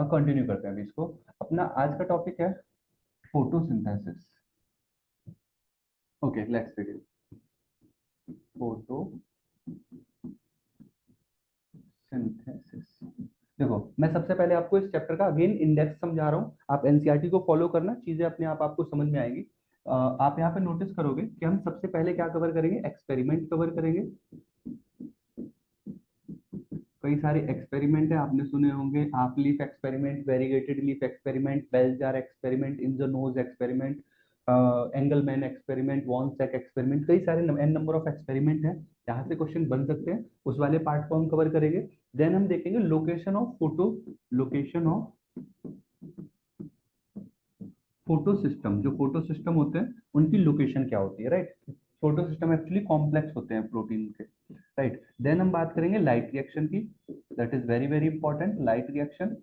Continue करते हैं अभी इसको। अपना आज का टॉपिक है photosynthesis. Okay, let's begin. Photosynthesis. देखो, मैं सबसे पहले आपको इस चैप्टर का अगेन इंडेक्स समझा रहा हूँ। आप एनसीईआरटी को फॉलो करना, चीजें अपने आप आपको समझ में आएगी। आप यहाँ पे नोटिस करोगे कि हम सबसे पहले क्या कवर करेंगे, एक्सपेरिमेंट कवर करेंगे। कई सारे एक्सपेरिमेंट है, आपने सुने होंगे। Half leaf experiment, variegated leaf experiment, bell jar experiment, Ingenhousz experiment, Engelmann experiment, von Sachs experiment. कई सारे एन नंबर ऑफ एक्सपेरिमेंट है, यहाँ से क्वेश्चन बन सकते हैं। उस वाले पार्ट को हम कवर करेंगे। देन हम देखेंगे लोकेशन ऑफ फोटो सिस्टम। जो फोटो सिस्टम होते हैं उनकी लोकेशन क्या होती है, right. Photo system actually complex होते हैं प्रोटीन के, राइट। देन हम बात करेंगे लाइट रिएक्शन की, that is very very important, light reaction.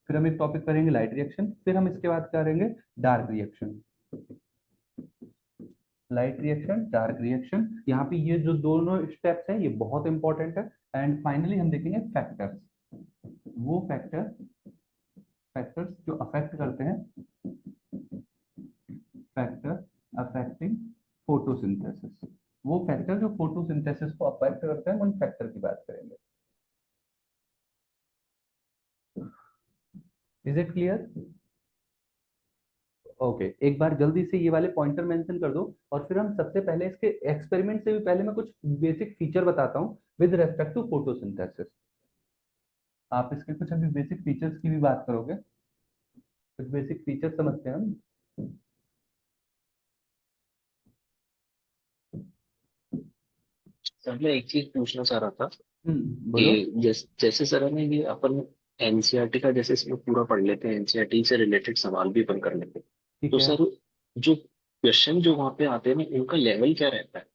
फिर हम एक टॉपिक करेंगे लाइट रिएक्शन, फिर हम इसके बाद करेंगे dark reaction. Light reaction, dark reaction, यहाँ पे ये जो दोनों स्टेप्स हैं ये बहुत इंपॉर्टेंट है। एंड फाइनली हम देखेंगे फैक्टर्स, वो फैक्टर्स जो अफेक्ट करते हैं, फैक्टर अफेक्टिंग फोटोसिंथेसिस। वो फैक्टर जो फोटोसिंथेसिस को अफेक्ट करते हैं, उन फैक्टर की बात करेंगे। Is it clear? ओके, एक बार जल्दी से ये वाले पॉइंटर मेंशन कर दो, और फिर हम सबसे पहले इसके एक्सपेरिमेंट से भी पहले मैं कुछ बेसिक फीचर बताता हूँ विद रेस्पेक्ट टू फोटोसिंथेसिस। आप इसके कुछ अभी बेसिक फीचर्स की भी बात करोगे, कुछ बेसिक फीचर समझते हैं हम। सर मैं एक चीज पूछना चाह रहा था बोलो। कि जैसे सर हमें ये अपन एनसीईआरटी का जैसे इसमें पूरा पढ़ लेते हैं, एनसीईआरटी से रिलेटेड सवाल भी अपन कर लेते हैं, ठीक तो है। सर जो क्वेश्चन जो वहाँ पे आते हैं ना उनका लेवल क्या रहता है?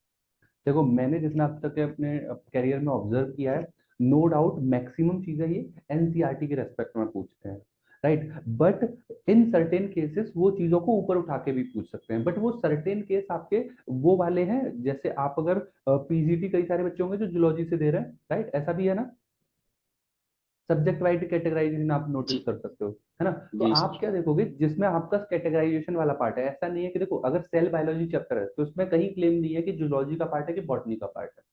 देखो, मैंने जितना अब तक अपने करियर में ऑब्जर्व किया है, नो डाउट मैक्सिमम चीजें ये एनसीईआरटी के रेस्पेक्ट में पूछते हैं, right. But in certain cases वो चीजों को ऊपर उठा के भी पूछ सकते हैं, बट वो सर्टेन केस आपके वो वाले हैं, जैसे आप अगर पीजीटी कई सारे बच्चे होंगे जो जूलॉजी से दे रहे हैं, राइट, ऐसा भी है ना। सब्जेक्ट वाइज कैटेगराइजेशन आप नोटिस जी। कर सकते हो, है ना। तो जी आप सर। क्या देखोगे, जिसमें आपका कैटेगराइजेशन वाला पार्ट है, ऐसा नहीं है कि देखो अगर सेल बायोलॉजी चैप्टर है तो उसमें कहीं क्लेम नहीं है कि जूलॉजी का पार्ट है कि बॉटनी का पार्ट है।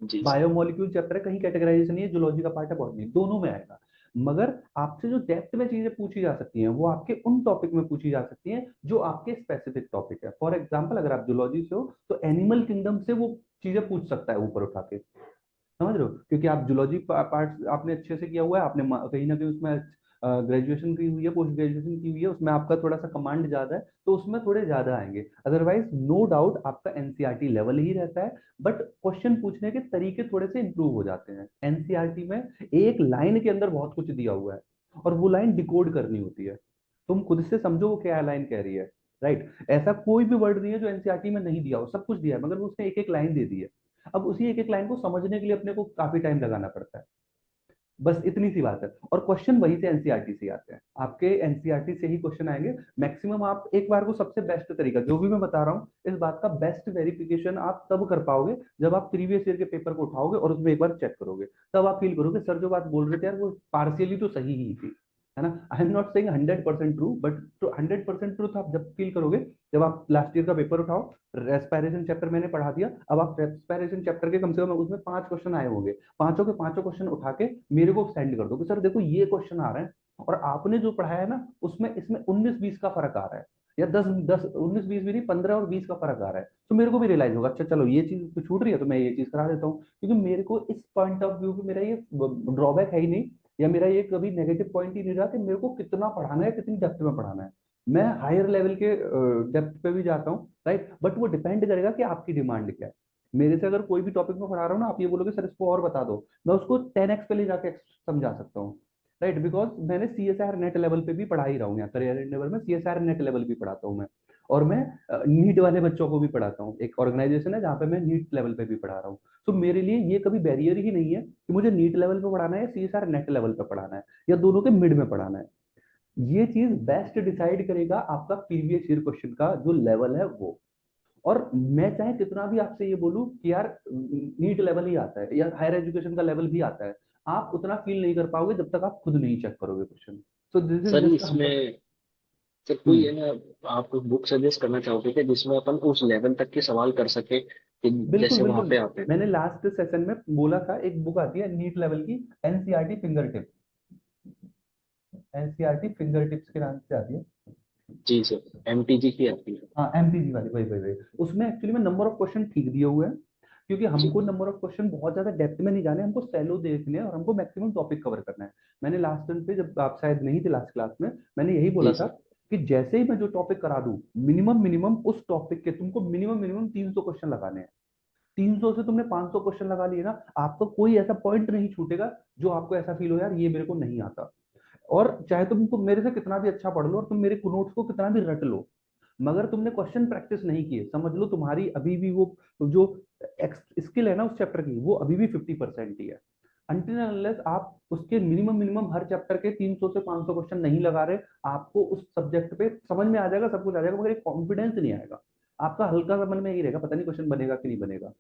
जी सर। बायोमोलिक्यूल चैप्टर है, कहीं कैटेगराइजेशन नहीं है, जूलॉजी का पार्ट है बॉटनी, दोनों में आएगा। मगर आपसे जो डेप्थ में चीजें पूछी जा सकती हैं वो आपके उन टॉपिक में पूछी जा सकती हैं जो आपके स्पेसिफिक टॉपिक है। फॉर एग्जांपल, अगर आप जूलॉजी से हो तो एनिमल किंगडम से वो चीजें पूछ सकता है ऊपर उठा के, समझ रहे हो, क्योंकि आप जूलॉजी पार्ट आपने अच्छे से किया हुआ है, आपने कहीं ना कहीं उसमें ग्रेजुएशन की हुई है, पोस्ट ग्रेजुएशन की हुई है, उसमें आपका थोड़ा सा कमांड ज्यादा है, तो उसमें थोड़े ज्यादा आएंगे। अदरवाइज नो डाउट आपका एनसीईआरटी लेवल ही रहता है, बट क्वेश्चन पूछने के तरीके थोड़े से इंप्रूव हो जाते हैं। एनसीईआरटी में एक लाइन के अंदर बहुत कुछ दिया हुआ है और वो लाइन डिकोड करनी होती है। तुम खुद से समझो वो क्या लाइन कह रही है, राइट। ऐसा कोई भी वर्ड नहीं है जो एनसीईआरटी में नहीं दिया हो, सब कुछ दिया है, मगर उसने एक एक लाइन दे दी है। अब उसी एक एक लाइन को समझने के लिए अपने को काफी टाइम लगाना पड़ता है, बस इतनी सी बात है। और क्वेश्चन वहीं से एनसीईआरटी से ही आते हैं, आपके एनसीईआरटी से ही क्वेश्चन आएंगे मैक्सिमम। आप एक बार को सबसे बेस्ट तरीका जो भी मैं बता रहा हूँ, इस बात का बेस्ट वेरिफिकेशन आप तब कर पाओगे जब आप प्रीवियस ईयर के पेपर को उठाओगे और उसमें एक बार चेक करोगे, तब आप फील करोगे सर जो बात बोल रहे थे यार वो पार्शियली तो सही ही थी, है ना। I am not saying 100% true, but 100% truth आप जब फील करोगे जब आप लास्ट ईयर का पेपर उठाओ। रेस्पिरेशन चैप्टर मैंने पढ़ा दिया, अब आप रेस्पिरेशन चैप्टर के कम से कम उसमें 5 क्वेश्चन आए होंगे, पांचों के पांचों क्वेश्चन उठा के मेरे को सेंड कर दो कि सर देखो ये क्वेश्चन आ रहे हैं, और आपने जो पढ़ाया है ना उसमें इसमें 19-20 का फर्क आ रहा है, या 10-10 19-20 भी नहीं, 15 और 20 का फर्क आ रहा है, तो मेरे को भी रियलाइज होगा अच्छा चलो ये चीज तो छूट रही है तो मैं ये चीज करा देता हूँ, क्योंकि मेरे को इस पॉइंट ऑफ व्यू पे मेरा ये ड्रॉबैक है ही नहीं, या मेरा ये कभी नेगेटिव पॉइंट ही नहीं रहा कि मेरे को कितना पढ़ाना है, कितनी डेप्थ में पढ़ाना है। मैं हायर लेवल के डेप्थ पे भी जाता हूँ, राइट, बट वो डिपेंड करेगा कि आपकी डिमांड क्या है। मेरे से अगर कोई भी टॉपिक में पढ़ा रहा हूँ ना, आप ये बोलोगे सर इसको और बता दो, मैं उसको 10x पे ले जाके समझा सकता हूँ, राइट, बिकॉज मैंने सीएसआर नेट लेवल पे भी पढ़ा ही रहा हूँ, यहाँ करियर लेवल में सीएसआर नेट लेवल भी पढ़ाता हूँ मैं। और मैं नीट वाले बच्चों को भी पढ़ाता हूँ, एक ऑर्गेनाइजेशन है जहाँ पे मैं नीट लेवल पे भी पढ़ा रहा हूँ। तो मेरे लिए ये कभी बैरियर ही नहीं है कि मुझे नीट लेवल पे पढ़ाना है या सीएसआर नेट लेवल पे पढ़ाना है, या दोनों के मिड में पढ़ाना है। ये चीज बेस्ट डिसाइड करेगा आपका प्रीवियस ईयर क्वेश्चन का जो लेवल है वो। और मैं चाहे कितना भी आपसे ये बोलूं कि यार नीट लेवल ही आता है या हायर एजुकेशन का लेवल भी आता है, आप उतना फील नहीं कर पाओगे जब तक आप खुद नहीं चेक करोगे question. So this is sir just humble. इसमें सर कोई है ना, आप बुक सजेस्ट करना चाहोगे कि जिसमें अपन उस लेवल तक के सवाल कर सके कि बिल्कुल जैसे वहां बिल्कुल। पे आते हैं? मैंने लास्ट सेशन में बोला था, एक बुक आती है नीट लेवल की, NCERT finger tip, NCERT finger tips के नाम से आती है। जी सर, एमटीजी की आती है। हाँ एमपीजी वाली, वही वही वही। उसमें एक्चुअली में नंबर ऑफ क्वेश्चन ठीक दिए हुए हैं, क्योंकि जी हमको नंबर ऑफ क्वेश्चन बहुत ज्यादा डेप्थ में नहीं जाने, हमको सैलो देखने हैं और हमको मैक्सिमम टॉपिक कवर करना है। मैंने लास्ट टाइम पे, जब आप शायद नहीं थे लास्ट क्लास में, मैंने यही बोला जी था सर। कि जैसे ही मैं जो टॉपिक करा दूं, मिनिमम मिनिमम उस टॉपिक के तुमको मिनिमम मिनिमम 300 क्वेश्चन लगाने हैं। 300 से तुमने 500 क्वेश्चन लगा लिए ना, आपका कोई ऐसा पॉइंट नहीं छूटेगा जो आपको ऐसा फील हो यार ये मेरे को नहीं आता। और चाहे तुमको मेरे से कितना भी अच्छा पढ़ लो और तुम मेरे नोट्स को कितना भी रट लो, मगर तुमने क्वेश्चन प्रैक्टिस नहीं किए, समझ लो तुम्हारी अभी भी वो जो स्किल है ना उस चैप्टर की, वो अभी भी 50% ही है। अनटिल अनलेस आप उसके मिनिमम मिनिमम हर चैप्टर के 300 से 500 क्वेश्चन नहीं लगा रहे, आपको उस सब्जेक्ट पे समझ में आ जाएगा, सब कुछ आ जाएगा, मगर एक कॉन्फिडेंस नहीं आएगा। आपका हल्का सा मन में यही रहेगा, पता नहीं क्वेश्चन बनेगा कि नहीं बनेगा।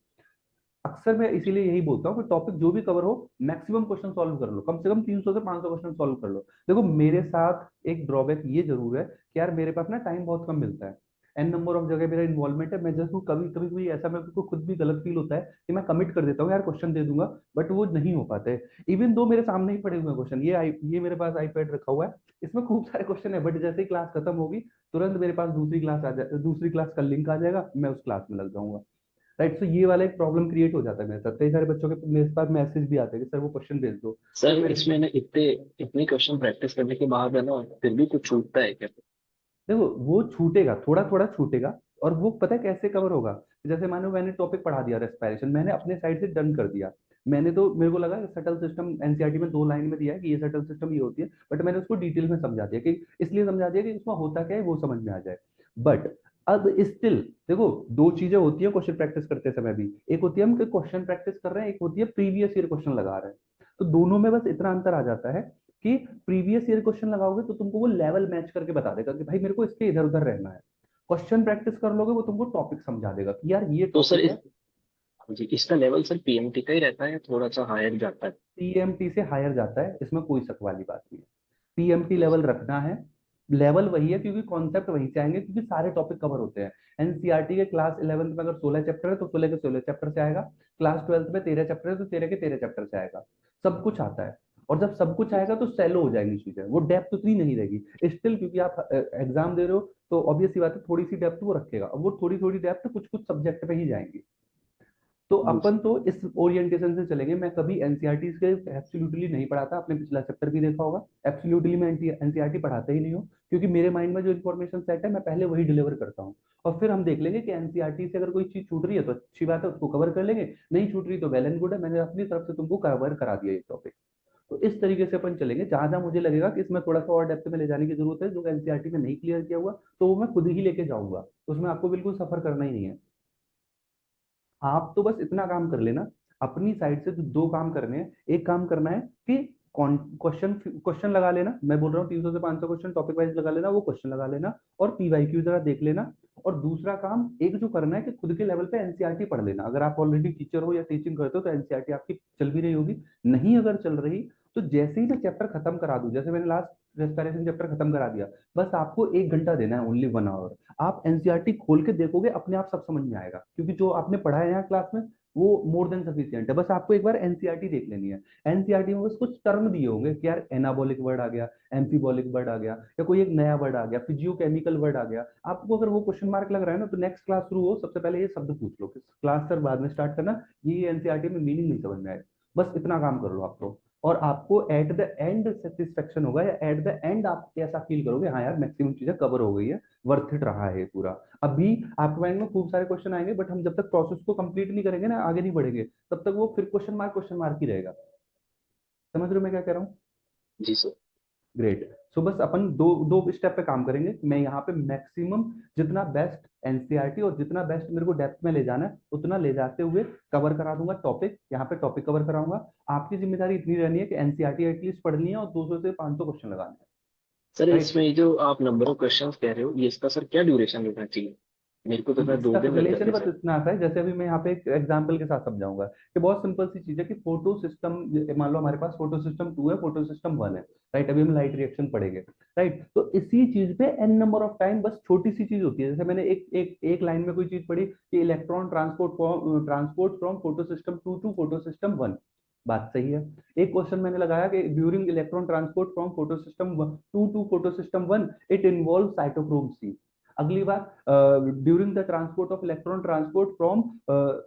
अक्सर मैं इसीलिए यही बोलता हूँ कि टॉपिक जो भी कवर हो, मैक्सिमम क्वेश्चन सॉल्व कर लो, कम से कम 300 से 500 क्वेश्चन सॉल्व कर लो। देखो मेरे साथ एक ड्रॉबैक ये जरूर है कि यार मेरे पास ना टाइम बहुत कम मिलता है, एन नंबर ऑफ जगह मेरा इन्वॉल्वमेंट है, मैं जस्ट कभी कभी कोई ऐसा मेरे को खुद भी गलत फील होता है कि मैं कमिट कर देता हूँ यार क्वेश्चन दे दूंगा, बट वो नहीं हो पाते। इवन दो मेरे सामने ही पड़े हुए क्वेश्चन, ये मेरे पास आईपैड रखा हुआ है, इसमें खूब सारे क्वेश्चन है, बट जैसे ही क्लास खत्म होगी तुरंत मेरे पास दूसरी क्लास का लिंक आ जाएगा, मैं उस क्लास में लग जाऊंगा। राइट, सो ये वाला एक प्रॉब्लम क्रिएट हो जाता है मेरे साथ, कई सारे बच्चों के मेरे पास मैसेज भी आते हैं कि सर वो क्वेश्चन भेज दो। फिर सर मेरे, इसमें ना इतने इतने क्वेश्चन प्रैक्टिस करने के बाद है ना, फिर भी कुछ छूटता है क्या? देखो वो छूटेगा, थोड़ा थोड़ा छूटेगा। और वो पता है कैसे कवर होगा? जैसे मानो मैंने टॉपिक पढ़ा दिया रेस्पिरेशन, मैंने अपने साइड से डन कर दिया, मैंने तो मेरे को लगा सटल सिस्टम एनसीईआरटी में 2 लाइन में दिया है कि ये सटल सिस्टम ये होती है, बट मैंने उसको डिटेल में समझा दिया, कि इसलिए समझा दिया कि उसमें होता क्या है वो समझ में आ जाए। बट अब स्टिल देखो, दो चीजें होती है क्वेश्चन प्रैक्टिस करते समय भी, एक होती है हम क्वेश्चन प्रैक्टिस कर रहे हैं, एक होती है प्रीवियस ईयर क्वेश्चन लगा रहे हैं। तो दोनों में बस इतना अंतर आ जाता है कि प्रीवियस ईयर क्वेश्चन लगाओगे तो तुमको वो लेवल मैच करके बता देगा कि भाई मेरे को इसके इधर उधर रहना है। क्वेश्चन प्रैक्टिस कर लोगे वो तुमको टॉपिक समझा देगा कि यार ये तो सर टॉपिक है। जी, इसका लेवल सर पीएमटी का ही रहता है या थोड़ा सा हायर जाता है? पीएमटी से हायर जाता है, इसमें कोई शक वाली बात नहीं है। पीएमटी जी लेवल रखना है, लेवल वही है, क्योंकि कॉन्सेप्ट वहीं से आएंगे, क्योंकि सारे टॉपिक कवर होते हैं। एनसीईआरटी के क्लास 11th में अगर 16 चैप्टर है तो 16 के 16 चैप्टर से आएगा, क्लास 12th में 13 चैप्टर है तो 13 के 13 चैप्टर से आएगा, सब कुछ आता है। और जब सब कुछ जी आएगा तो सैलो हो जाएंगी चीजें, वो डेप्थ उतनी नहीं रहेगी स्टिल, क्योंकि आप एग्जाम दे रहे हो, तो ऑब्वियस सी बात है थोड़ी सी डेप्थ वो रखेगा, अब वो थोड़ी थोड़ी डेप्थ कुछ कुछ सब्जेक्ट पे ही जाएंगी। तो जी अपन तो इस ओरिएंटेशन से चलेंगे। मैं कभी एनसीईआरटी के एब्सोल्युटली नहीं पढ़ाता, आपने पिछला चैप्टर भी देखा होगा, एब्सोल्युटली मैं एनसीईआरटी पढ़ाता ही नहीं हूँ, क्योंकि मेरे माइंड में जो इन्फॉर्मेशन सेट है मैं पहले वही डिलीवर करता हूँ। और फिर हम देख लेंगे कि एनसीईआरटी से अगर कोई चीज छूट रही है तो अच्छी बात है, उसको कवर कर लेंगे, नहीं छूट रही तो वेल एंड गुड है, मैंने अपनी तरफ से तुमको कवर करा दिया ये टॉपिक। तो इस तरीके से अपन चलेंगे, जहां जहां मुझे लगेगा कि इसमें थोड़ा सा और डेप्थ में ले जाने की जरूरत है, जो एनसीईआरटी में नहीं क्लियर किया हुआ, तो वो मैं खुद ही लेके जाऊंगा, उसमें आपको बिल्कुल सफर करना ही नहीं है। आप तो बस इतना काम कर लेना, अपनी साइड से जो दो काम करने हैं, एक काम करना है कि क्वेश्चन क्वेश्चन लगा लेना, मैं बोल रहा हूँ 300 से 500 क्वेश्चन टॉपिक वाइज लगा लेना, वो क्वेश्चन लगा लेना, और पीवाईक्यू जरा देख लेना। और दूसरा काम एक जो करना है कि खुद के लेवल पे एनसीईआरटी पढ़ लेना, अगर आप ऑलरेडी टीचर हो या टीचिंग करते हो तो एनसीईआरटी आपकी चल भी रही होगी, नहीं अगर चल रही तो जैसे ही मैं चैप्टर खत्म करा दूं, जैसे मैंने लास्ट रेस्पिरेशन चैप्टर खत्म करा दिया, बस आपको 1 घंटा देना है, ओनली 1 आवर। आप एनसीईआरटी खोल के देखोगे, अपने आप सब समझ में आएगा, क्योंकि जो आपने पढ़ा है यहाँ क्लास में वो मोर देन सफिशियंट है, बस आपको एक बार एनसीईआरटी देख लेनी है। एनसीईआरटी में बस कुछ टर्म दिए होंगे कि यार एनाबॉलिक वर्ड आ गया, एम्फीबॉलिक वर्ड आ गया, या कोई एक नया वर्ड आ गया, फिजियोकेमिकल वर्ड आ गया, आपको अगर वो क्वेश्चन मार्क लग रहा है ना, तो नेक्स्ट क्लास शुरू हो सबसे पहले ये शब्द पूछ लो, क्लास सर बाद में स्टार्ट करना, ये एनसीईआरटी में मीनिंग नहीं समझ में आए, बस इतना काम कर लो आप तो। और आपको एट द एंड सेटिस्फेक्शन होगा, या एट द एंड आप ऐसा फील करोगे हाँ यार मैक्सिमम चीजें कवर हो गई है, वर्थ इट रहा है पूरा। अभी आपके माइंड में खूब सारे क्वेश्चन आएंगे, बट हम जब तक प्रोसेस को कंप्लीट नहीं करेंगे ना, आगे नहीं बढ़ेंगे, तब तक वो फिर क्वेश्चन मार्क ही रहेगा। समझ रहे हो मैं क्या कह रहा हूँ? जी सर। ग्रेट। सो बस अपन दो दो स्टेप पे काम करेंगे, मैं यहाँ पे मैक्सिमम जितना बेस्ट एनसीईआरटी और जितना बेस्ट मेरे को डेप्थ में ले जाना है उतना ले जाते हुए कवर करा दूंगा टॉपिक, यहाँ पे टॉपिक कवर कराऊंगा। आपकी जिम्मेदारी इतनी रहनी है कि एनसीईआरटी एटलीस्ट पढ़नी है और 200 से 500 क्वेश्चन लगाने हैं। Sir right. इसमें ये जो आप नंबर ऑफ क्वेश्चंस कह रहे हो, ये इसका सर क्या ड्यूरेशन रहना चाहिए? मेरे को तो सर दो इसका दिन लग रिलेशन जाते बस सर। इतना आता है, जैसे अभी मैं यहाँ पे एक एग्जांपल के साथ समझाऊंगा कि बहुत सिंपल सी चीज है कि फोटो सिस्टम, मान लो हमारे पास फोटो सिस्टम 2 है, फोटो सिस्टम 1 है, राइट। अभी हम लाइट रिएक्शन पढ़ेंगे, राइट। तो इसी चीज पे एन नंबर ऑफ टाइम, बस छोटी सी चीज होती है। जैसे मैंने एक लाइन में कोई चीज पढ़ी कि electron transport from photosystem 2 to photosystem 1, बात सही है। एक क्वेश्चन मैंने लगाया कि during electron transport from photosystem 2 to photosystem 1 it involve cytochrome C. अगली बार, during the transport of electron transport from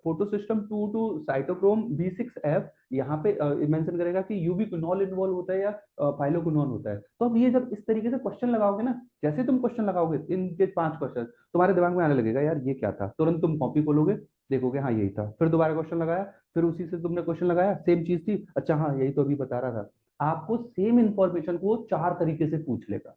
photosystem 2 to cytochrome B6F, यहाँ पे मेंशन करेगा कि यूवी क्विनॉल इन्वॉल्व होता है या फाइलोक्विनोन होता है। तो अब ये जब इस तरीके से क्वेश्चन लगाओगे ना, जैसे तुम क्वेश्चन लगाओगे इनके 5 क्वेश्चन, तुम्हारे दिमाग में आने लगेगा यार ये क्या था, तुरंत तुम कॉपी खोलोगे, देखोगे हाँ यही था, फिर दोबारा क्वेश्चन लगाया, फिर उसी से तुमने क्वेश्चन लगाया, सेम चीज थी, अच्छा हाँ यही तो अभी बता रहा था। आपको सेम इंफॉर्मेशन को 4 तरीके से पूछ लेगा।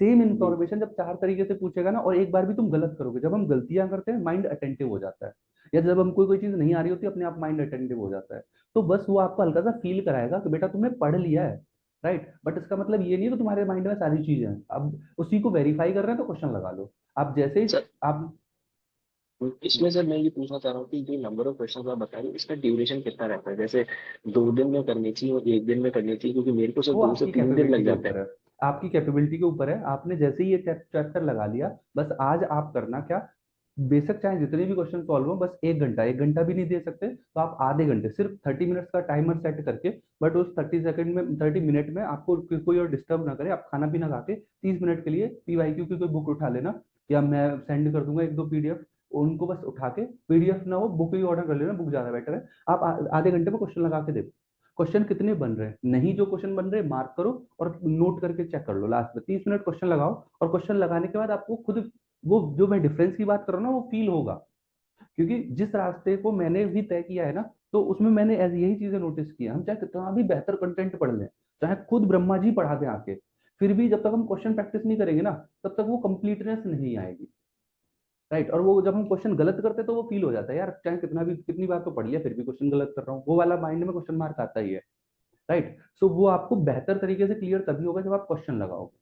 सेम जी इंफॉर्मेशन जब 4 तरीके से पूछेगा ना, और एक बार भी तुम गलत करोगे, जब हम गलतियां करते हैं माइंड अटेंटिव हो जाता है, या जब हम कोई चीज नहीं आ रही होती अपने आप माइंड अटेंटिव हो जाता है। तो बस वो आपको हल्का सा फील कराएगा कि बेटा तुमने पढ़ लिया है, राइट। बट इसका मतलब ये नहीं है कि तुम्हारे माइंड में सारी चीजें हैं। अब उसी को वेरीफाई कर रहे हैं तो क्वेश्चन लगा लो। आप जैसे ही सर, आप, इसमें सर मैं ये पूछना चाह रहा हूँ कि जो नंबर ऑफ क्वेश्चन आप बता रहे हो इसका ड्यूरेशन कितना रहता है? जैसे 2 दिन में करनी चाहिए और 1 दिन में करनी चाहिए, क्योंकि मेरे को सर वो 2 से 3 दिन आपकी लग जाते कैपेबिलिटी के ऊपर हैं। है। आपकी कैपेबिलिटी के ऊपर है। आपने जैसे ही ये चैप्टर लगा लिया, बस आज आप करना क्या, बेशक चाहे जितने भी क्वेश्चन सॉल्व हो, बस 1 घंटा, 1 घंटा भी नहीं दे सकते तो आप आधे घंटे, सिर्फ 30 मिनट्स का टाइमर सेट करके, बट उस 30 सेकंड में, 30 मिनट में आपको कोई और डिस्टर्ब ना करे, आप खाना पीना खा के 30 मिनट के लिए PYQ की कोई बुक उठा लेना, या मैं सेंड कर दूंगा 1-2 PDF, उनको बस उठा के, PDF ना हो बुक ही ऑर्डर कर लेना, बुक ज्यादा बेटर है। आप आधे घंटे में क्वेश्चन लगा के देखो, क्वेश्चन कितने बन रहे हैं, नहीं जो क्वेश्चन बन रहे हैं मार्क करो और नोट करके चेक कर लो। लास्ट में 30 मिनट क्वेश्चन लगाओ, और क्वेश्चन लगाने के बाद आपको खुद वो जो मैं डिफरेंस की बात कर रहा हूँ ना वो फील होगा। क्योंकि जिस रास्ते को मैंने भी तय किया है ना, तो उसमें मैंने ऐसी यही चीजें नोटिस की है। हम चाहे कितना भी बेहतर कंटेंट पढ़ लें, चाहे खुद ब्रह्मा जी पढ़ा दें आके, फिर भी जब तक हम क्वेश्चन प्रैक्टिस नहीं करेंगे ना, तब तक वो कंप्लीटनेस नहीं आएगी, राइट। और वो जब हम क्वेश्चन गलत करते हैं तो वो फील हो जाता है यार, चाहे कितना भी, कितनी बार तो पढ़ लिया फिर भी क्वेश्चन गलत कर रहा हूँ, वो वाला माइंड में क्वेश्चन मार्क आता ही है, राइट। सो वो आपको बेहतर तरीके से क्लियर तभी होगा जब आप क्वेश्चन लगाओगे।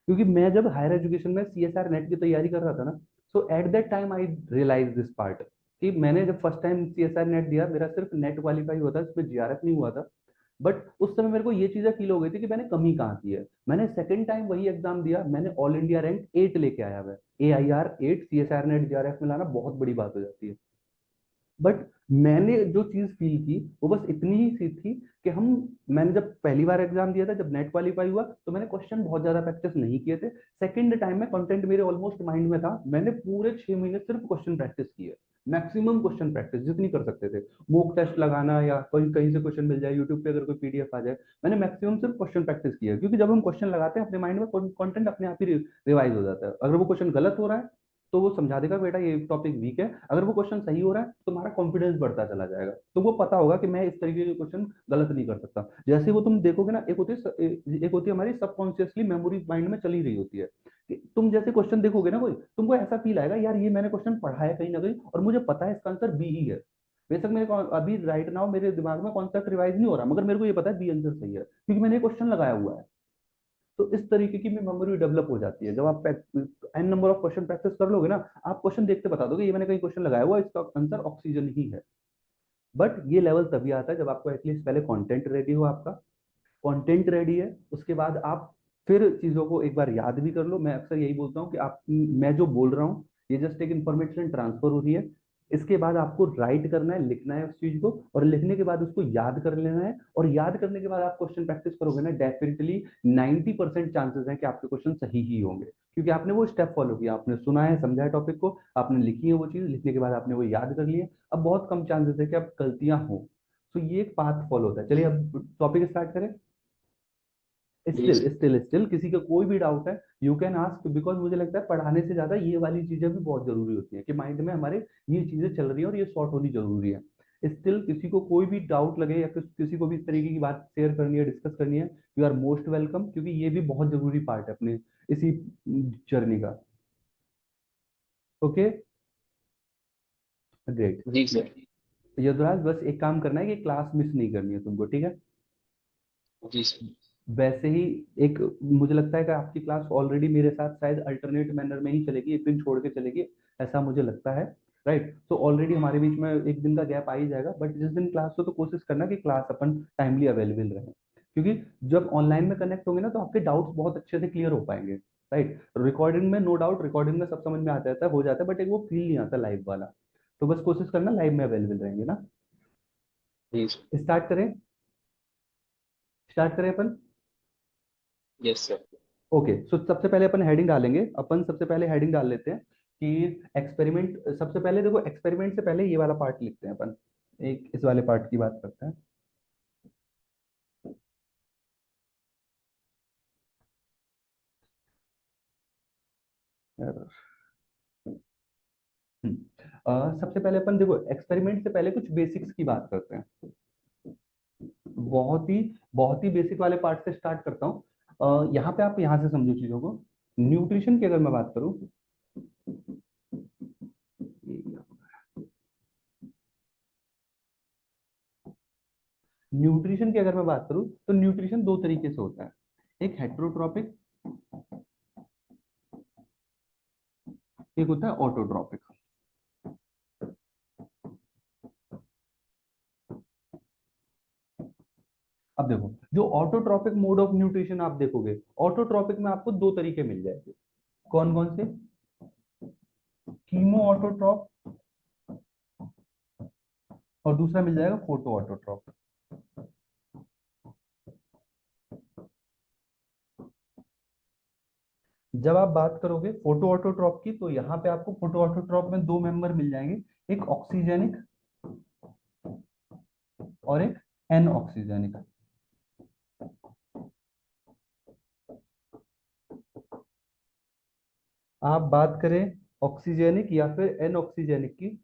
क्योंकि मैं जब हायर एजुकेशन में CSR नेट की तैयारी कर रहा था ना, so at that time I realise this part, कि मैंने जब फर्स्ट टाइम CSR नेट दिया, मेरा सिर्फ नेट क्वालिफाई हुआ था, इसमें GRF नहीं हुआ था। बट उस समय मेरे को ये चीजें फील हो गई थी कि मैंने कमी कहाँ की है। मैंने सेकंड टाइम वही एग्जाम दिया, मैंने ऑल इंडिया रैंक 8 लेके आया हुआ है। AIR 8 CSR नेट GRF में लाना बहुत बड़ी बात हो जाती है। बट मैंने जो चीज फील की वो बस इतनी ही सी थी कि हम, मैंने जब पहली बार एग्जाम दिया था, जब नेट क्वालिफाई हुआ, तो मैंने क्वेश्चन बहुत ज्यादा प्रैक्टिस नहीं किए थे। सेकंड टाइम में कंटेंट मेरे ऑलमोस्ट माइंड में था, मैंने पूरे 6 महीने सिर्फ क्वेश्चन प्रैक्टिस की है। मैक्सिमम क्वेश्चन प्रैक्टिस जितनी कर सकते थे, मॉक टेस्ट लगाना, या कोई कहीं से क्वेश्चन मिल जाए, यूट्यूब पे अगर कोई PDF आ जाए, मैंने मैक्सिमम सिर्फ क्वेश्चन प्रैक्टिस किया है। क्योंकि जब हम क्वेश्चन लगाते हैं अपने माइंड में कंटेंट अपने आप ही रिवाइज हो जाता है। अगर वो क्वेश्चन गलत हो रहा है तो वो समझा देगा बेटा ये टॉपिक वीक है, अगर वो क्वेश्चन सही हो रहा है तो तुम्हारा कॉन्फिडेंस बढ़ता चला जाएगा, तुमको पता होगा कि मैं इस तरीके के क्वेश्चन गलत नहीं कर सकता। जैसे वो तुम देखोगे ना, एक होती है हमारी सबकॉन्शियसली मेमोरी माइंड में चली रही होती है, कि तुम जैसे क्वेश्चन देखोगे ना कोई, तुमको ऐसा फील आएगा यार ये मैंने क्वेश्चन पढ़ा है कहीं ना कहीं, और मुझे पता है इसका आंसर बी ही है। बेशक मेरे को अभी राइट नाउ मेरे दिमाग में कॉन्सेप्ट रिवाइज नहीं हो रहा, मगर मेरे को ये पता है बी आंसर सही है, क्योंकि मैंने क्वेश्चन लगाया हुआ है। तो इस तरीके की भी मेमोरी डेवलप हो जाती है जब आप n number of question practice कर लोगे ना। आप क्वेश्चन देखते बता दोगे ये मैंने कहीं क्वेश्चन लगाया हुआ है, इसका आंसर ऑक्सीजन ही है। बट ये लेवल तभी आता है जब आपको एटलीस्ट पहले कंटेंट रेडी हो, आपका कंटेंट रेडी है, उसके बाद आप फिर चीजों को एक बार याद भी कर लो। मैं अक्सर यही बोलता हूँ कि आप, मैं जो बोल रहा हूँ ये जस्ट एक इन्फॉर्मेशन ट्रांसफर हो रही है। इसके बाद आपको राइट करना है, लिखना है उस चीज को, और लिखने के बाद उसको याद कर लेना है, और याद करने के बाद आप क्वेश्चन प्रैक्टिस करोगे ना, डेफिनेटली 90% चांसेस है कि आपके क्वेश्चन सही ही होंगे। क्योंकि आपने वो स्टेप फॉलो किया, आपने सुना है, समझा है टॉपिक को, आपने लिखी है वो चीज, लिखने के बाद आपने वो याद कर लिया। अब बहुत कम चांसेस है कि अब गलतियां हो। तो ये एक पाथ फॉलो होता है। चलिए अब टॉपिक स्टार्ट करें। जी स्टिल किसी का कोई भी डाउट है, यू कैन आस्क, बिकॉज मुझे लगता है पढ़ाने से ज्यादा ये वाली चीजें भी बहुत जरूरी होती है कि माइंड में हमारे ये चीजें चल रही है और ये सॉर्ट होनी जरूरी है। स्टिल किसी को कोई भी डाउट लगे या किसी को भी इस तरीके की बात शेयर करनी है, डिस्कस करनी है, यू आर मोस्ट वेलकम, क्योंकि ये भी बहुत जरूरी पार्ट है अपने इसी जर्नी का। Okay, great. जी सर। यदुराज बस एक काम करना है कि क्लास मिस नहीं करनी है तुमको, ठीक है। जी सर। वैसे ही एक, मुझे लगता है कि आपकी क्लास ऑलरेडी मेरे साथ शायद अल्टरनेट मैनर में ही चलेगी, एक दिन छोड़ के चलेगी, ऐसा मुझे लगता है। राइट, तो ऑलरेडी हमारे बीच में एक दिन का गैप आ ही जाएगा, बट जिस दिन क्लास हो तो कोशिश करना कि क्लास अपन टाइमली अवेलेबल रहे, क्योंकि जब ऑनलाइन में कनेक्ट होंगे ना तो आपके डाउट्स बहुत अच्छे से क्लियर हो पाएंगे। राइट, रिकॉर्डिंग में नो डाउट, रिकॉर्डिंग में सब समझ में आ जाता है, हो जाता है, बट एक वो फील नहीं आता लाइव वाला। तो बस कोशिश करना लाइव में अवेलेबल रहेंगे ना। जी। स्टार्ट करें, स्टार्ट करें अपन। Yes sir. ओके, सो सबसे पहले अपन हेडिंग डालेंगे, अपन सबसे पहले हेडिंग डाल लेते हैं कि एक्सपेरिमेंट। सबसे पहले देखो, एक्सपेरिमेंट से पहले ये वाला पार्ट लिखते हैं अपन, एक इस वाले पार्ट की बात करते हैं। सबसे पहले अपन देखो, एक्सपेरिमेंट से पहले कुछ बेसिक्स की बात करते हैं। बहुत ही बहुत ही बेसिक वाले पार्ट से स्टार्ट करता हूँ। यहाँ पे आप यहाँ से समझो चीजों को। न्यूट्रिशन की अगर मैं बात करूँ, न्यूट्रिशन की अगर मैं बात करूँ तो न्यूट्रिशन दो तरीके से होता है, एक हेट्रोट्रॉपिक, एक होता है ऑटोट्रॉपिक। अब देखो, जो ऑटोट्रॉपिक मोड ऑफ न्यूट्रिशन आप देखोगे, ऑटोट्रॉपिक में आपको दो तरीके मिल जाएंगे। कौन कौन से? कीमो ऑटोट्रॉप, और दूसरा मिल जाएगा फोटो ऑटोट्रॉप। जब आप बात करोगे फोटो ऑटोट्रॉप की, तो यहाँ पे आपको फोटो ऑटोट्रॉप में दो मेंबर मिल जाएंगे, एक ऑक्सीजेनिक और एक एन ऑक्सीजेनिक। आप बात करें ऑक्सीजेनिक या फिर एन ऑक्सीजेनिक की,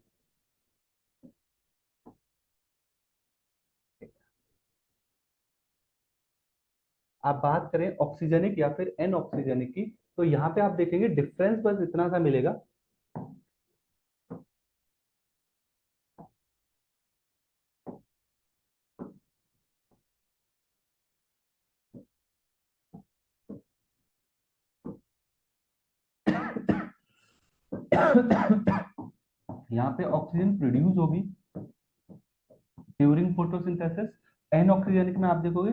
आप बात करें ऑक्सीजेनिक या फिर एन ऑक्सीजेनिक की, तो यहाँ पे आप देखेंगे डिफरेंस बस इतना सा मिलेगा। यहाँ पे ऑक्सीजन प्रोड्यूस होगी ड्यूरिंग फोटोसिंथेसिस। एन ऑक्सीजनिक में आप देखोगे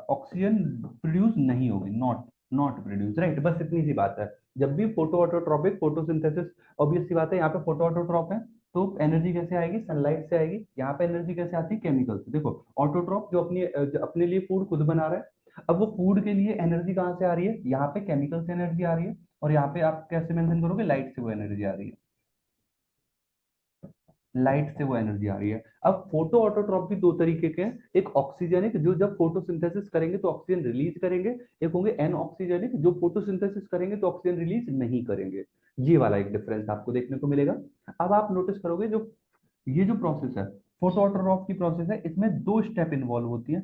ऑक्सीजन प्रोड्यूस नहीं होगी, नॉट नॉट प्रोड्यूस। राइट, बस इतनी सी बात है। जब भी फोटो ऑटोट्रॉपिक, फोटोसिंथेसिस, ऑब्वियस सी बात है, यहाँ पे फोटो ऑटोट्रॉप है तो एनर्जी कैसे आएगी? सनलाइट से आएगी। यहाँ पे एनर्जी कैसे आती है? केमिकल से। देखो, ऑटोट्रॉप जो जो अपने लिए फूड खुद बना रहा है, अब वो फूड के लिए एनर्जी कहाँ से आ रही है? यहाँ पे केमिकल से एनर्जी आ रही है, और यहाँ पे आप कैसे मेंशन करोगे? लाइट से वो एनर्जी आ रही है, लाइट से वो एनर्जी आ रही है। अब फोटो ऑटोट्रॉप भी दो तरीके के हैं, एक ऑक्सीजनिक जो जब फोटोसिंथेसिस करेंगे तो ऑक्सीजन रिलीज करेंगे, एक होंगे एन ऑक्सीजनिक जो फोटोसिंथेसिस करेंगे तो ऑक्सीजन रिलीज नहीं करेंगे। ये वाला एक डिफरेंस आपको देखने को मिलेगा। अब आप नोटिस करोगे जो ये जो प्रोसेस है, फोटो ऑटोट्रॉप की प्रोसेस है, इसमें दो स्टेप इन्वॉल्व होती है,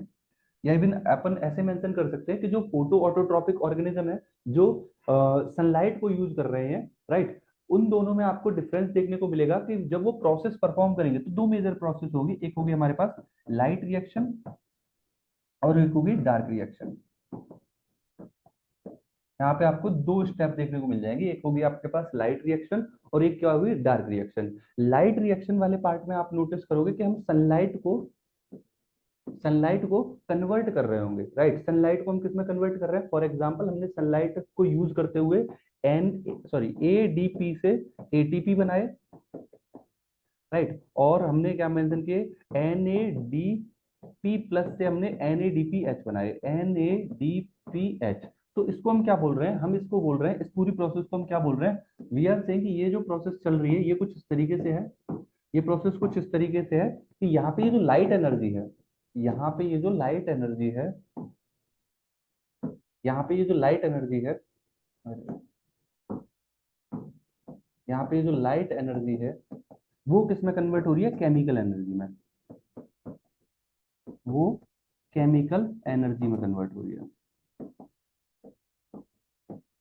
या इवन अपन ऐसे मेंशन कर सकते हैं कि जो फोटो ऑटोट्रॉपिक ऑर्गेनिज्म है, जो सनलाइट को यूज कर रहे हैं, राइट, उन दोनों में आपको डिफरेंस देखने को मिलेगा कि जब वो प्रोसेस परफॉर्म करेंगे तो दो मेजर प्रोसेस होगी, एक होगी हमारे पास लाइट रिएक्शन और एक होगी डार्क रिएक्शन। यहाँ पे आपको दो स्टेप देखने को मिल जाएंगे, एक होगी आपके पास लाइट रिएक्शन और एक क्या होगी? Dark reaction. लाइट रिएक्शन वाले पार्ट में आप नोटिस करोगे कि हम सनलाइट को कन्वर्ट कर रहे होंगे। राइट, सनलाइट को हम किस में कन्वर्ट कर रहे हैं? फॉर एग्जांपल, हमने सनलाइट को यूज करते हुए एन सॉरी एडीपी से एटीपी बनाए, राइट, और हमने क्या मेंशन किए? एनएडीपी प्लस से हमने एनएडीपीएच बनाए, एनएडीपीएच। तो इसको हम क्या बोल रहे हैं? हम इसको बोल रहे हैं, इस पूरी प्रोसेस को हम क्या बोल रहे हैं? वी आर सेइंग कि ये जो प्रोसेस चल रही है ये कुछ इस तरीके से है, ये प्रोसेस कुछ इस तरीके से है कि यहाँ पे ये जो लाइट एनर्जी है, यहाँ पे ये जो लाइट एनर्जी है, यहाँ पे ये जो लाइट एनर्जी है, यहाँ पे ये जो लाइट एनर्जी है, वो किस में कन्वर्ट हो रही है? केमिकल एनर्जी में। वो केमिकल एनर्जी में कन्वर्ट हो रही है।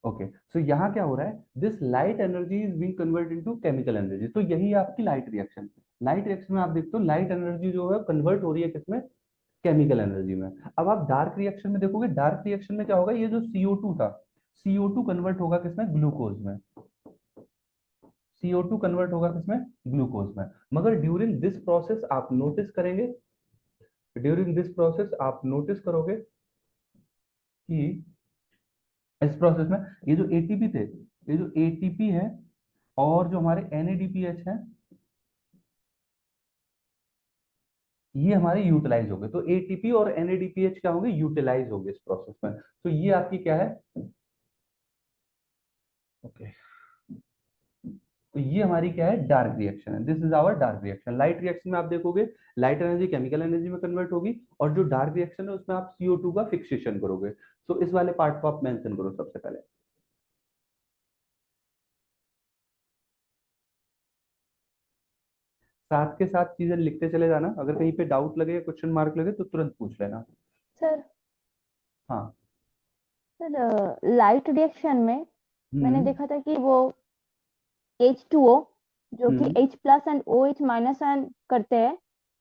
ओके, सो यहाँ क्या हो रहा है? This light energy is being convert into chemical energy. तो यही है आपकी लाइट रिएक्शन। लाइट रिएक्शन में आप देखते हो लाइट एनर्जी जो है कन्वर्ट हो रही है किसमें? केमिकल एनर्जी में। अब आप डार्क रिएक्शन में देखोगे, डार्क रिएक्शन में क्या होगा, ये जो CO2 था, CO2 कन्वर्ट होगा किसमें, ग्लूकोज में। CO2 कन्वर्ट होगा किसमें, ग्लूकोज में। मगर ड्यूरिंग दिस प्रोसेस आप नोटिस करेंगे, ड्यूरिंग दिस प्रोसेस आप नोटिस करोगे कि इस प्रोसेस में ये जो एटीपी थे, ये जो एटीपी है और जो हमारे NADPH है, ये हमारे यूटिलाइज हो गए। तो एटीपी और NADPH क्या होंगे, यूटिलाइज हो गए इस प्रोसेस में। तो ये आपकी क्या है, ओके, तो ये हमारी क्या है, डार्क रिएक्शन है। This is our dark reaction. Light reaction में आप देखोगे लाइट एनर्जी केमिकल एनर्जी में कन्वर्ट होगी, और जो डार्क रिएक्शन है उसमें आप CO2 का फिक्सेशन करोगे। तो इस वाले पार्ट को आप मेंशन करो सबसे पहले। साथ के साथ चीजें लिखते चले जाना, अगर कहीं पे डाउट लगे या क्वेश्चन मार्क लगे तो तुरंत पूछ लेना। सर हाँ। सर लाइट रिएक्शन में मैंने हम्म। देखा था कि वो H2O जो कि हम्म। H+ एंड OH- आयन करते हैं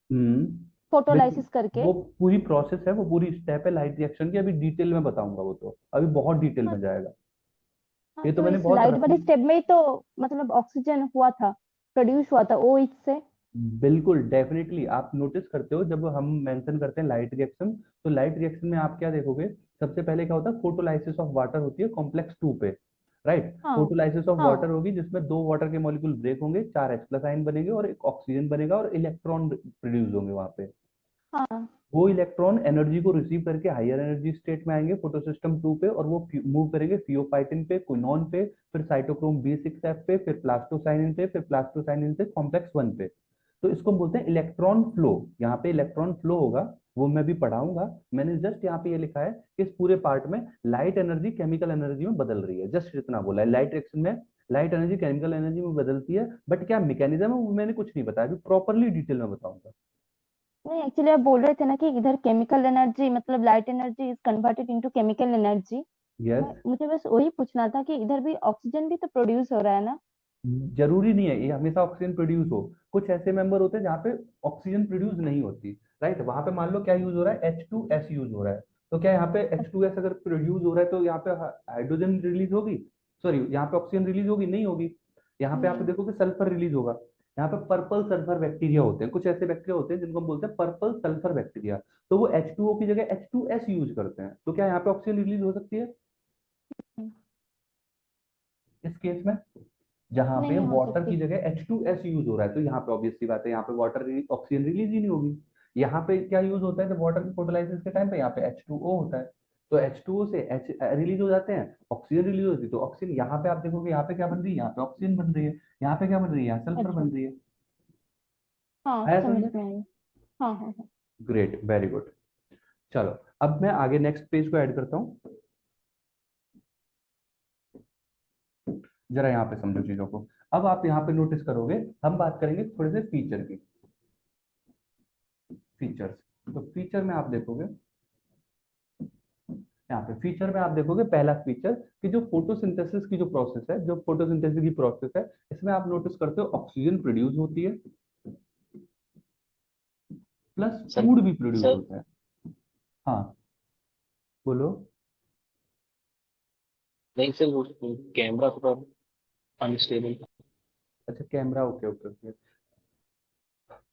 हम्म। बिल्कुल। फोटोलाइसिस करके। वो पूरी प्रोसेस है, वो पूरी स्टेप है लाइट रिएक्शन की, अभी डिटेल में बताऊंगा, वो तो अभी बहुत डिटेल हाँ, में जाएगा। हाँ, ये तो तो मैंने इस बहुत लाइट वाले रफली, स्टेप में ही तो मतलब ऑक्सीजन हुआ था, प्रोड्यूस हुआ था OH से। बिल्कुल डेफिनेटली आप नोटिस करते हो जब हम मेंशन करते हैं लाइट रिएक्शन, तो लाइट रिएक्शन में आप क्या देखोगे, सबसे पहले क्या होता है, फोटोलाइसिस ऑफ वाटर होती है कॉम्प्लेक्स 2 पे, राइट। हाँ, फोटोलाइसिस ऑफ हाँ, वाटर होगी जिसमें 2 वाटर के मॉलिक्यूल ब्रेक होंगे, 4 H+ आयन बनेंगे और एक ऑक्सीजन बनेगा और इलेक्ट्रॉन प्रोड्यूस होंगे वहां पे। हाँ, वो इलेक्ट्रॉन एनर्जी को रिसीव करके हायर एनर्जी स्टेट में आएंगे फोटोसिस्टम 2 पे, और वो मूव करेंगे फियोफाइटिन पे, क्विनोन पे, फिर साइटोक्रोम B6F पे, फिर प्लास्टोसाइनिन पे, फिर प्लास्टोसाइनिन से कॉम्प्लेक्स 1 पे। तो इसको हम बोलते हैं इलेक्ट्रॉन फ्लो। यहाँ पे इलेक्ट्रॉन फ्लो होगा, वो मैं भी पढ़ाऊंगा। मैंने जस्ट यहाँ पे ये लिखा है कि इस पूरे पार्ट में लाइट एनर्जी केमिकल एनर्जी में बदल रही है, जस्ट इतना बोला है। लाइट रिएक्शन में लाइट एनर्जी केमिकल एनर्जी में बदलती है, बट क्या मैकेनिज्म है वो मैंने कुछ नहीं बताया, अभी प्रॉपरली डिटेल में बताऊंगा। नहीं एक्चुअली आप बोल रहे थे ना कि इधर केमिकल एनर्जी मतलब light energy is converted into chemical energy. Yes. मुझे बस वही पूछना था कि इधर भी ऑक्सीजन भी तो प्रोड्यूस हो रहा है ना। जरूरी नहीं है ये हमेशा ऑक्सीजन प्रोड्यूस हो, कुछ ऐसे मेंबर होते हैं जहाँ पे ऑक्सीजन प्रोड्यूस नहीं होती, राइट। वहां पे मान लो क्या यूज हो रहा है, H2S यूज हो रहा है। तो क्या यहाँ पे H2S अगर प्रोड्यूस हो रहा है तो यहाँ पे हाइड्रोजन रिलीज होगी, सॉरी यहाँ पे ऑक्सीजन रिलीज होगी, नहीं होगी। यहाँ पे आप नहीं। देखोगे सल्फर रिलीज होगा। यहाँ पे पर्पल सल्फर बैक्टीरिया होते हैं, कुछ ऐसे बैक्टीरिया होते हैं जिनको हम बोलते हैं पर्पल सल्फर बैक्टीरिया। तो वो H2O की जगह H2S यूज करते हैं, तो क्या यहाँ पे ऑक्सीजन रिलीज हो सकती है इस केस में, जहां पे नहीं हो वाटर की सकती। जगह H2S यूज हो रहा है। तो यहाँ पे ऑब्वियस सी बात है, यहाँ पे वाटर ऑक्सीजन रिलीज ही नहीं होगी। यहाँ पे क्या यूज होता है जब वाटर की फोटोलाइसिस के टाइम पे, यहाँ पे H2O होता है। तो H2O से H रिलीज हो जाते हैं, ऑक्सीजन रिलीज होती है। तो ऑक्सीजन यहाँ पे आप देखोगे, यहाँ पे क्या बन रही है, यहाँ पे ऑक्सीजन बन रही है। यहाँ पे क्या बन रही है, यहाँ सल्फर अच्छा। बन रही है। हाँ आया समझ समझ में आई। हाँ, हाँ, हाँ। Great, very good. चलो, अब मैं आगे नेक्स्ट पेज को ऐड करता हूँ, जरा यहाँ पे समझो चीजों को। अब आप यहाँ पे नोटिस करोगे, हम बात करेंगे थोड़े से फीचर की। फीचर्स, तो फीचर में आप देखोगे, यहाँ पे फीचर में आप देखोगे पहला फीचर कि जो फोटोसिंथेसिस की जो प्रोसेस है, जो फोटोसिंथेसिस की प्रोसेस है, इसमें आप नोटिस करते हो ऑक्सीजन प्रोड्यूस होती है, प्लस सर फूड भी प्रोड्यूस सर होता है। हाँ, बोलो। नहीं सर, वो कैमरा थोड़ा अनस्टेबल। अच्छा camera, okay okay okay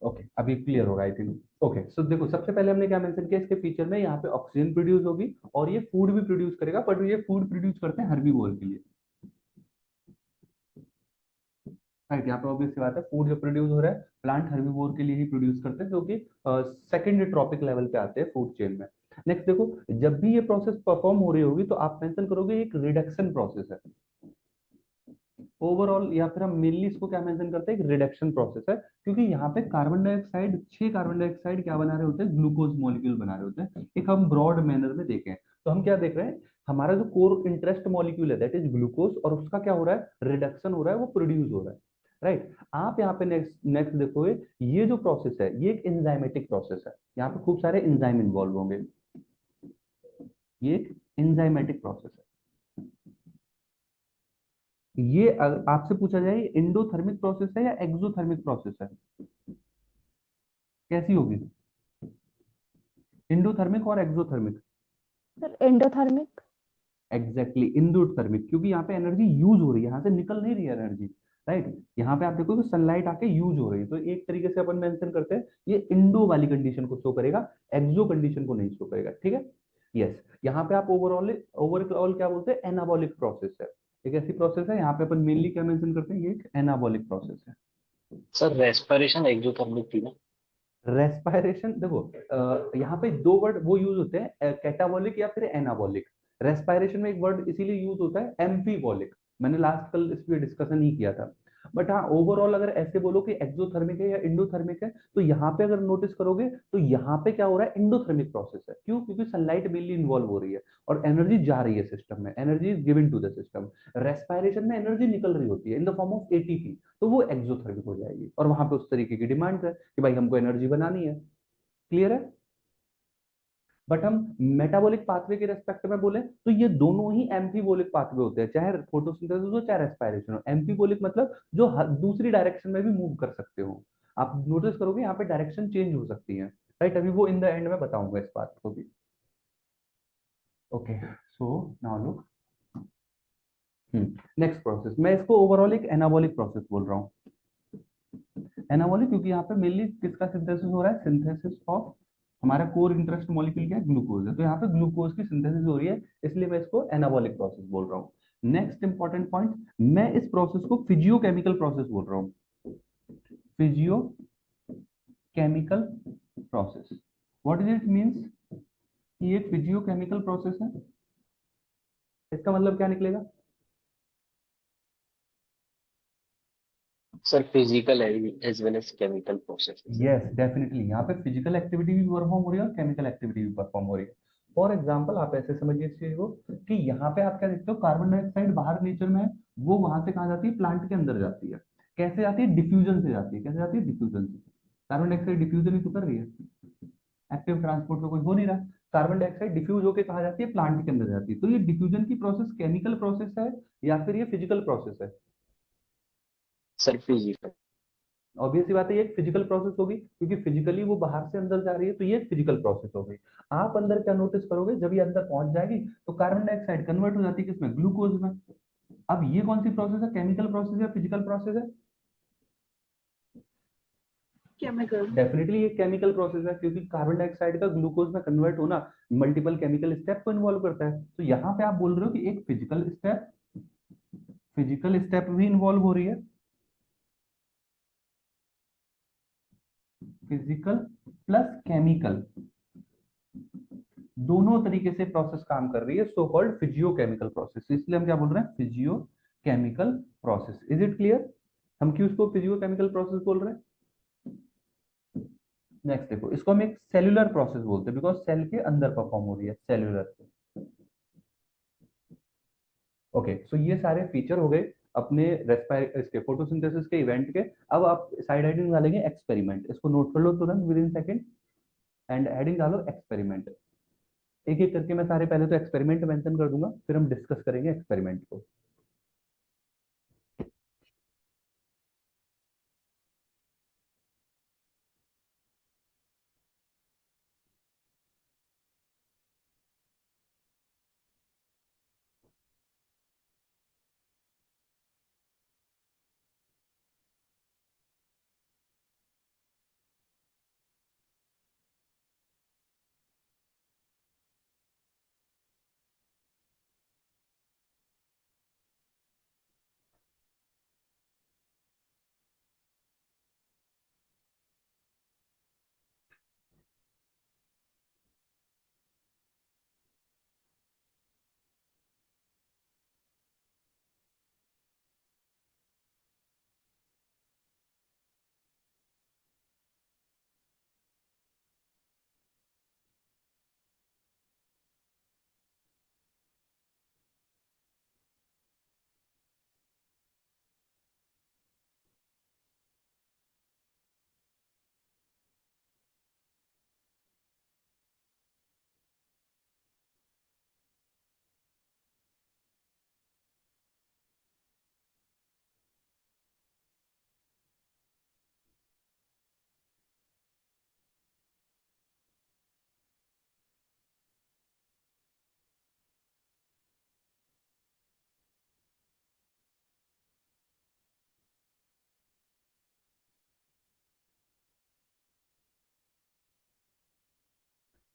okay, अभी क्लियर होगा आई थिंक। ओके, सो देखो सबसे पहले हमने क्या मेंशन किया इसके फीचर में, यहाँ पे ऑक्सीजन प्रोड्यूस होगी और ये फूड भी प्रोड्यूस करेगा, बट ये फूड प्रोड्यूस करते हैं हर्बीवोर के लिए, राइट। यहाँ पे ऑब्वियस सी बात है, फूड जो प्रोड्यूस हो रहा है प्लांट हर्बीवोर के लिए ही प्रोड्यूस करते हैं, जो कि सेकेंड ट्रॉपिक लेवल पे आते हैं फूड चेन में। नेक्स्ट देखो, जब भी ये प्रोसेस परफॉर्म हो रही होगी तो आप मेंशन करोगे एक रिडक्शन प्रोसेस है ओवरऑल, या फिर हम मेनली इसको क्या मेंशन करते हैं, एक रिडक्शन प्रोसेस है। क्योंकि यहाँ पे कार्बन डाइऑक्साइड, 6 कार्बन डाइऑक्साइड क्या बना रहे होते हैं, ग्लूकोज मॉलिक्यूल बना रहे होते हैं। एक हम ब्रॉड मैनर में देखें तो हम क्या देख रहे हैं, हमारा जो कोर इंटरेस्ट मॉलिक्यूल है दैट इज ग्लूकोज, और उसका क्या हो रहा है, रिडक्शन हो रहा है, वो प्रोड्यूस हो रहा है, राइट। आप यहाँ पे नेक्स्ट नेक्स्ट देखोगे, ये जो प्रोसेस है ये एक एंजाइमेटिक प्रोसेस है, यहाँ पे खूब सारे एंजाइम इन्वॉल्व होंगे, ये एक एंजाइमेटिक प्रोसेस है। ये आपसे पूछा जाए इंडोथर्मिक प्रोसेस है या एक्सोथर्मिक प्रोसेस है, कैसी होगी। इंडोथर्मिक और exothermic? Sir endothermic. Exactly endothermic, क्योंकि यहाँ पे एनर्जी यूज हो रही है, यहाँ से निकल नहीं रही है एनर्जी, राइट। यहाँ पे आप देखो तो सनलाइट आके यूज हो रही है, तो एक तरीके से अपन मेंशन करते हैं ये इंडो वाली कंडीशन को शो करेगा, एक्सो कंडीशन को नहीं शो करेगा, ठीक है। यस, यहाँ पे आप ओवरऑल ओवरऑल क्या बोलते हैं, एनाबॉलिक प्रोसेस है, एक ऐसी प्रोसेस है, यहाँ पे अपन मेनली क्या मेंशन करते हैं, ये एक एनाबॉलिक प्रोसेस है। सर रेस्पिरेशन एक्सोथर्मिक थी ना? रेस्पायरेशन देखो, यहाँ पे दो वर्ड वो यूज होते हैं, कैटाबॉलिक या फिर एनाबॉलिक। रेस्पायरेशन में एक वर्ड इसीलिए यूज होता है एम्फीबॉलिक, मैंने लास्ट कल इस पे डिस्कशन ही किया था। बट हाँ, ओवरऑल अगर ऐसे बोलो कि एक्सोथर्मिक है या इंडोथर्मिक है, तो यहाँ पे अगर नोटिस करोगे तो यहाँ पे क्या हो रहा है, इंडोथर्मिक प्रोसेस है। क्यों? क्योंकि सनलाइट मेनली इन्वॉल्व हो रही है और एनर्जी जा रही है सिस्टम में, energy is given to the system. Respiration में एनर्जी निकल रही होती है in the form of ATP, तो वो एक्सोथर्मिक हो जाएगी, और वहां पे उस तरीके की डिमांड है कि भाई हमको एनर्जी बनानी है। क्लियर है? बट हम मेटाबॉलिक पाथवे के रेस्पेक्ट में बोले तो ये दोनों ही एम्फीबोलिक पाथवे होते हैं, चाहे फोटोसिंथेसिस हो चाहे रेस्पायरेशन हो। एम्फीबोलिक मतलब जो दूसरी डायरेक्शन में भी मूव कर सकते हो। आप नोटिस करोगे यहाँ पे डायरेक्शन चेंज हो सकती है, राइट। अभी वो इन द एंड में बताऊंगा इस बात को भी। Okay, so now look, next process, मैं इसको ओवरऑल एक एनाबॉलिक प्रोसेस बोल रहा हूँ। एनाबॉलिक क्योंकि यहाँ पे मेनली किसका सिंथेसिस हो रहा है, सिंथेसिस ऑफ, हमारा कोर इंटरेस्ट मॉलिक्यूल क्या है, ग्लूकोज है, तो यहाँ पे ग्लूकोज की सिंथेसिस हो रही है, इसलिए मैं इसको एनाबॉलिक प्रोसेस बोल रहा हूँ। नेक्स्ट इंपॉर्टेंट पॉइंट, मैं इस प्रोसेस को फिजियोकेमिकल प्रोसेस बोल रहा हूँ। Physiochemical process, what is it means, ये फिजियोकेमिकल प्रोसेस है, इसका मतलब क्या निकलेगा? Sir physical as well as chemical process. Yes definitely, यहाँ पे फिजिकल एक्टिविटी भी परफॉर्म हो रही है और केमिकल एक्टिविटी भी परफॉर्म हो रही है। फॉर एग्जाम्पल आप ऐसे समझिए इस चीज को कि यहाँ पे आप क्या देखते हो, कार्बन डाइऑक्साइड बाहर नेचर में है, वो वहां से कहाँ जाती है, प्लांट के अंदर जाती है। कैसे जाती है? डिफ्यूजन से जाती है। कैसे जाती है? डिफ्यूजन से। कार्बन डाइऑक्साइड डिफ्यूजन ही तो कर रही है, एक्टिव ट्रांसपोर्ट तो कुछ हो नहीं रहा। कार्बन डाइऑक्साइड डिफ्यूज होकर कहाँ जाती है, प्लांट के अंदर जाती है। तो ये डिफ्यूजन की प्रोसेस केमिकल प्रोसेस है या फिर ये फिजिकल प्रोसेस है? Sir physical. ऑब्वियस सी बात है, ये एक फिजिकल प्रोसेस होगी, क्योंकि फिजिकली वो बाहर से अंदर जा रही है, तो ये एक फिजिकल प्रोसेस हो गई। आप अंदर क्या नोटिस करोगे, जब ये अंदर पहुंच जाएगी तो कार्बन डाइऑक्साइड कन्वर्ट हो जाती है किसमें, ग्लूकोज में। अब ये कौन सी प्रोसेस है, केमिकल प्रोसेस या फिजिकल प्रोसेस है? केमिकल। डेफिनेटली ये केमिकल प्रोसेस है, क्योंकि कार्बन डाइऑक्साइड का ग्लूकोज में कन्वर्ट होना मल्टीपल केमिकल स्टेप को इन्वॉल्व करता है। तो यहाँ पे आप बोल रहे हो कि एक फिजिकल स्टेप भी इन्वॉल्व हो रही है, फिजिकल प्लस केमिकल, दोनों तरीके से प्रोसेस काम कर रही है, सो कॉल्ड फिजियोकेमिकल प्रोसेस। इसलिए हम क्या बोल रहे हैं, physiochemical process. Is it clear? हम क्यों इसको फिजियोकेमिकल प्रोसेस बोल रहे हैं? नेक्स्ट देखो, इसको हम एक सेल्यूलर प्रोसेस बोलते हैं, बिकॉज सेल के अंदर परफॉर्म हो रही है, सेल्यूलर। ओके, सो ये सारे फीचर हो गए अपने रेस्पायर इसके फोटोसिंथेसिस के इवेंट के। अब आप साइड हेडिंग डालेंगे एक्सपेरिमेंट, इसको नोट कर लो तुरंत with in second, and heading डालो एक्सपेरिमेंट। एक एक करके मैं सारे पहले तो एक्सपेरिमेंट मेंशन कर दूंगा, फिर हम डिस्कस करेंगे एक्सपेरिमेंट को।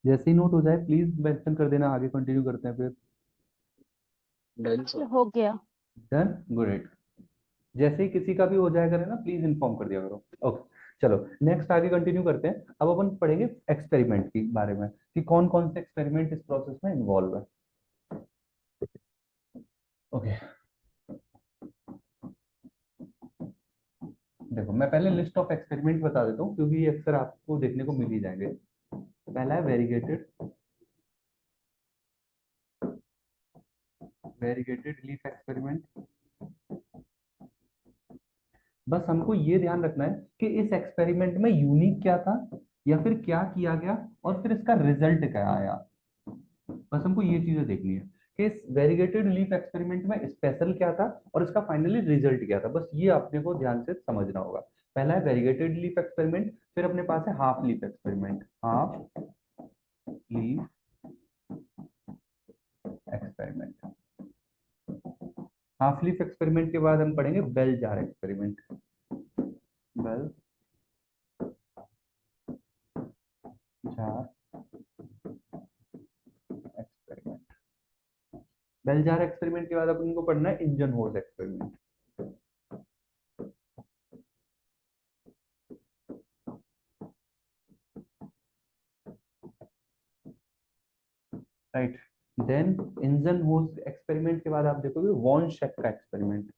जैसे ही नोट हो जाए प्लीज मेंशन कर देना, आगे कंटिन्यू करते हैं फिर। Done sir. हो गया। Done, good. जैसे ही किसी का भी हो जाएगा ना प्लीज इन्फॉर्म कर दिया करो। ओके, चलो नेक्स्ट आगे कंटिन्यू करते हैं। अब अपन पढ़ेंगे एक्सपेरिमेंट के बारे में कि कौन कौन से एक्सपेरिमेंट इस प्रोसेस में इन्वॉल्व है। ओके, देखो मैं पहले लिस्ट ऑफ एक्सपेरिमेंट बता देता हूँ क्योंकि ये अक्सर आपको देखने को मिल ही जाएंगे। पहला है वेरीगेटेड लीफ एक्सपेरिमेंट। बस हमको ये ध्यान रखना है कि इस एक्सपेरिमेंट में यूनिक क्या था या फिर क्या किया गया और फिर इसका रिजल्ट क्या आया। बस हमको ये चीजें देखनी है कि इस वेरीगेटेड लीफ एक्सपेरिमेंट में स्पेशल क्या था और इसका फाइनली रिजल्ट क्या था। बस ये आपने को ध्यान से समझना होगा। पहला है वेरीगेटेड लीफ एक्सपेरिमेंट, फिर अपने पास है half leaf experiment. Half leaf experiment, half leaf experiment के बाद हम पढ़ेंगे bell jar experiment. Bell jar experiment, bell jar experiment के बाद अपन को पढ़ना है Ingenhousz experiment. Right, then Ingenhousz experiment के बाद आप देखोगे वॉन शेक का एक्सपेरिमेंट।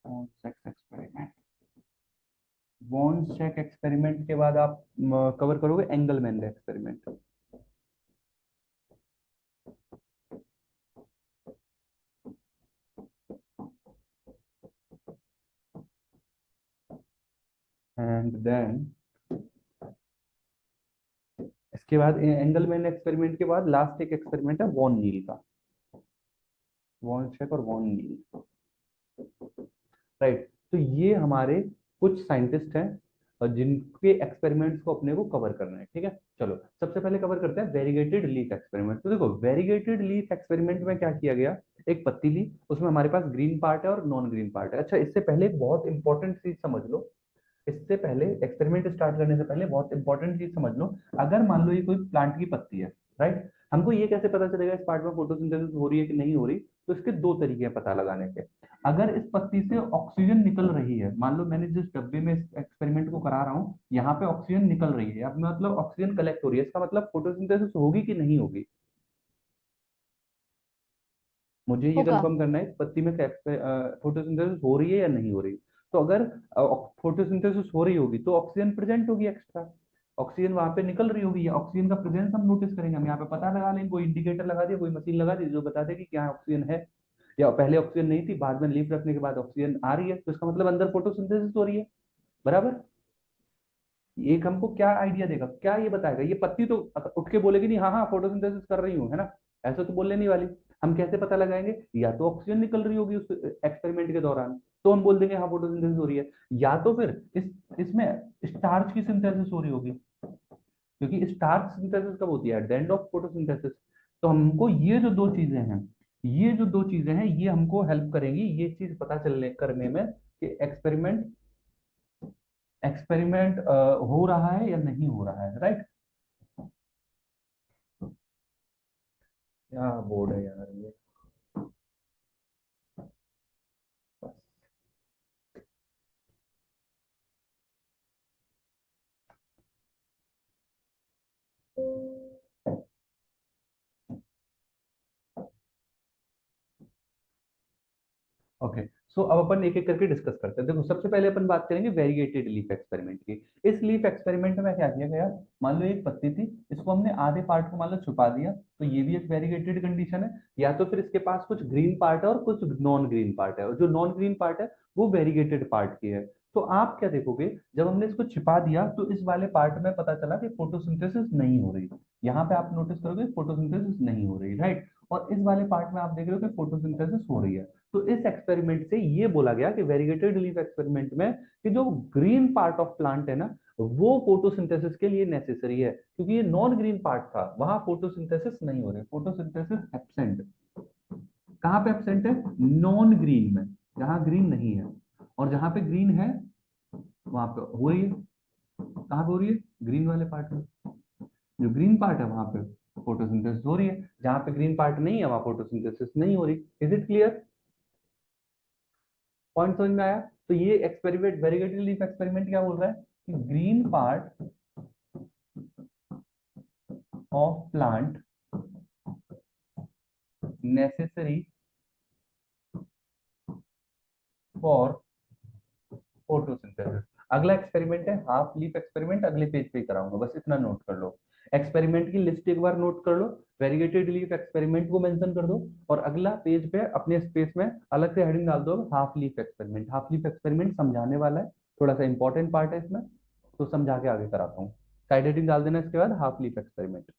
Von Sachs experiment, von Sachs experiment के बाद आप कवर करोगे एंगलमैन का एक्सपेरिमेंट। एंड देन इसके बाद एंगलमैन एक्सपेरिमेंट के बाद लास्ट एक एक्सपेरिमेंट है वॉन नील का। वॉन शेक और वॉन नील, राइट। तो ये हमारे कुछ साइंटिस्ट हैं और जिनके एक्सपेरिमेंट्स को अपने को कवर करना है, ठीक है। चलो सबसे पहले कवर करते हैं वेरीगेटेड लीफ एक्सपेरिमेंट। तो देखो वेरीगेटेड लीफ एक्सपेरिमेंट में क्या किया गया, एक पत्ती ली, उसमें हमारे पास ग्रीन पार्ट है और नॉन ग्रीन पार्ट है। अच्छा, इससे पहले एक बहुत इंपॉर्टेंट चीज समझ लो, इससे पहले एक्सपेरिमेंट स्टार्ट करने से पहले बहुत इंपॉर्टेंट चीज समझ लो। अगर मान लो ये कोई प्लांट की पत्ती है, राइट, हमको ये कैसे पता चलेगा इस पार्ट में फोटोसिंथेसिस हो रही है कि नहीं हो रही। तो इसके दो तरीके हैं पता लगाने के। अगर इस पत्ती से ऑक्सीजन निकल रही है, मान लो मैंने जिस डब्बे में इस एक्सपेरिमेंट को करा रहा हूँ यहाँ पे ऑक्सीजन निकल रही है, अब मतलब ऑक्सीजन कलेक्ट हो रही है, इसका मतलब फोटोसिंथेसिस होगी कि नहीं होगी। मुझे ये होगा। कंफर्म करना है इस पत्ती में फोटोसिंथेसिस हो रही है या नहीं हो रही। तो अगर फोटोसिंथेसिस हो रही होगी तो ऑक्सीजन प्रेजेंट होगी एक्स्ट्रा, ऑक्सीजन वहां पे निकल रही होगी, या ऑक्सीजन का प्रेजेंस हम नोटिस करेंगे। हम यहाँ पे पता लगा लेंगे, कोई इंडिकेटर लगा दिया, कोई मशीन लगा दी जो बता दे कि क्या ऑक्सीजन है, या पहले ऑक्सीजन नहीं थी बाद में लीफ रखने के बाद ऑक्सीजन आ रही है, तो इसका मतलब अंदर फोटोसिंथेसिस हो रही है। बराबर। एक हमको क्या आइडिया देगा, क्या ये बताएगा, ये पत्ती तो उठ के बोलेगी नहीं हाँ हाँ फोटोसिंथेसिस कर रही हूँ, है ना, ऐसा तो बोलने नहीं वाली। हम कैसे पता लगाएंगे, या तो ऑक्सीजन निकल रही होगी उस एक्सपेरिमेंट के दौरान तो हम बोल देंगे हाँ फोटोसिंथेसिस हो रही है, या तो फिर इसमें स्टार्च की सिंथेसिस हो रही होगी, क्योंकि स्टार्च सिंथेसिस कब होती है, at the end of photosynthesis. तो हमको ये जो दो चीजें हैं, ये जो दो चीजें हैं ये हमको हेल्प करेंगी ये चीज पता चलने करने में कि एक्सपेरिमेंट एक्सपेरिमेंट हो रहा है या नहीं हो रहा है, राइट। क्या बोर्ड है यार ये। ओके, सो अब अपन एक एक करके डिस्कस करते हैं। देखो सबसे पहले अपन बात करेंगे वेरीगेटेड लीफ एक्सपेरिमेंट की। इस लीफ एक्सपेरिमेंट में क्या किया गया, मान लो एक पत्ती थी, इसको हमने आधे पार्ट को मान लो छुपा दिया, तो ये भी एक वेरीगेटेड कंडीशन है। या तो फिर इसके पास कुछ ग्रीन पार्ट है और कुछ नॉन ग्रीन पार्ट है, और जो नॉन ग्रीन पार्ट है वो वेरीगेटेड पार्ट की है। तो आप क्या देखोगे, जब हमने इसको छिपा दिया तो इस वाले पार्ट में पता चला कि फोटोसिंथेसिस नहीं हो रही, यहाँ पे आप नोटिस करोगे फोटोसिंथेसिस नहीं हो रही, राइट। और इस वाले पार्ट में आप देख रहे हो कि फोटोसिंथेसिस हो रही है। तो इस एक्सपेरिमेंट से ये बोला गया कि वेरीगेटेड लीफ एक्सपेरिमेंट में कि जो ग्रीन पार्ट ऑफ प्लांट है ना वो फोटोसिंथेसिस के लिए नेसेसरी है, क्योंकि ये नॉन ग्रीन पार्ट था वहां फोटोसिंथेसिस नहीं हो रही, फोटोसिंथेसिस एब्सेंट। कहाँ पे एब्सेंट है, नॉन ग्रीन में, जहां ग्रीन नहीं है, और जहां पे ग्रीन है वहां पे हो रही है। कहाँ पे हो रही है? ग्रीन वाले पार्ट में। जो ग्रीन पार्ट है वहां पे फोटोसिंथेसिस हो रही है, जहां पे ग्रीन पार्ट नहीं है वहां फोटोसिंथेसिस नहीं हो रही। Is it clear? पॉइंट समझ में आया? तो ये एक्सपेरिमेंट, वेरीगेटेड लीफ एक्सपेरिमेंट क्या बोल रहा है कि green part of plant necessary for photosynthesis. अगला एक्सपेरिमेंट है हाफ लीफ एक्सपेरिमेंट, अगले पेज पे ही कराऊंगा, बस इतना नोट कर लो। एक्सपेरिमेंट की लिस्ट एक बार नोट कर लो, वेरीगेटेड लीफ एक्सपेरिमेंट को मेंशन कर दो, और अगला पेज पे अपने स्पेस में अलग से हेडिंग डाल दो half leaf experiment. Half leaf experiment समझाने वाला है, थोड़ा सा इंपॉर्टेंट पार्ट है इसमें, तो समझा के आगे कराता हूँ। साइड हेडिंग डाल देना इसके बाद half leaf experiment.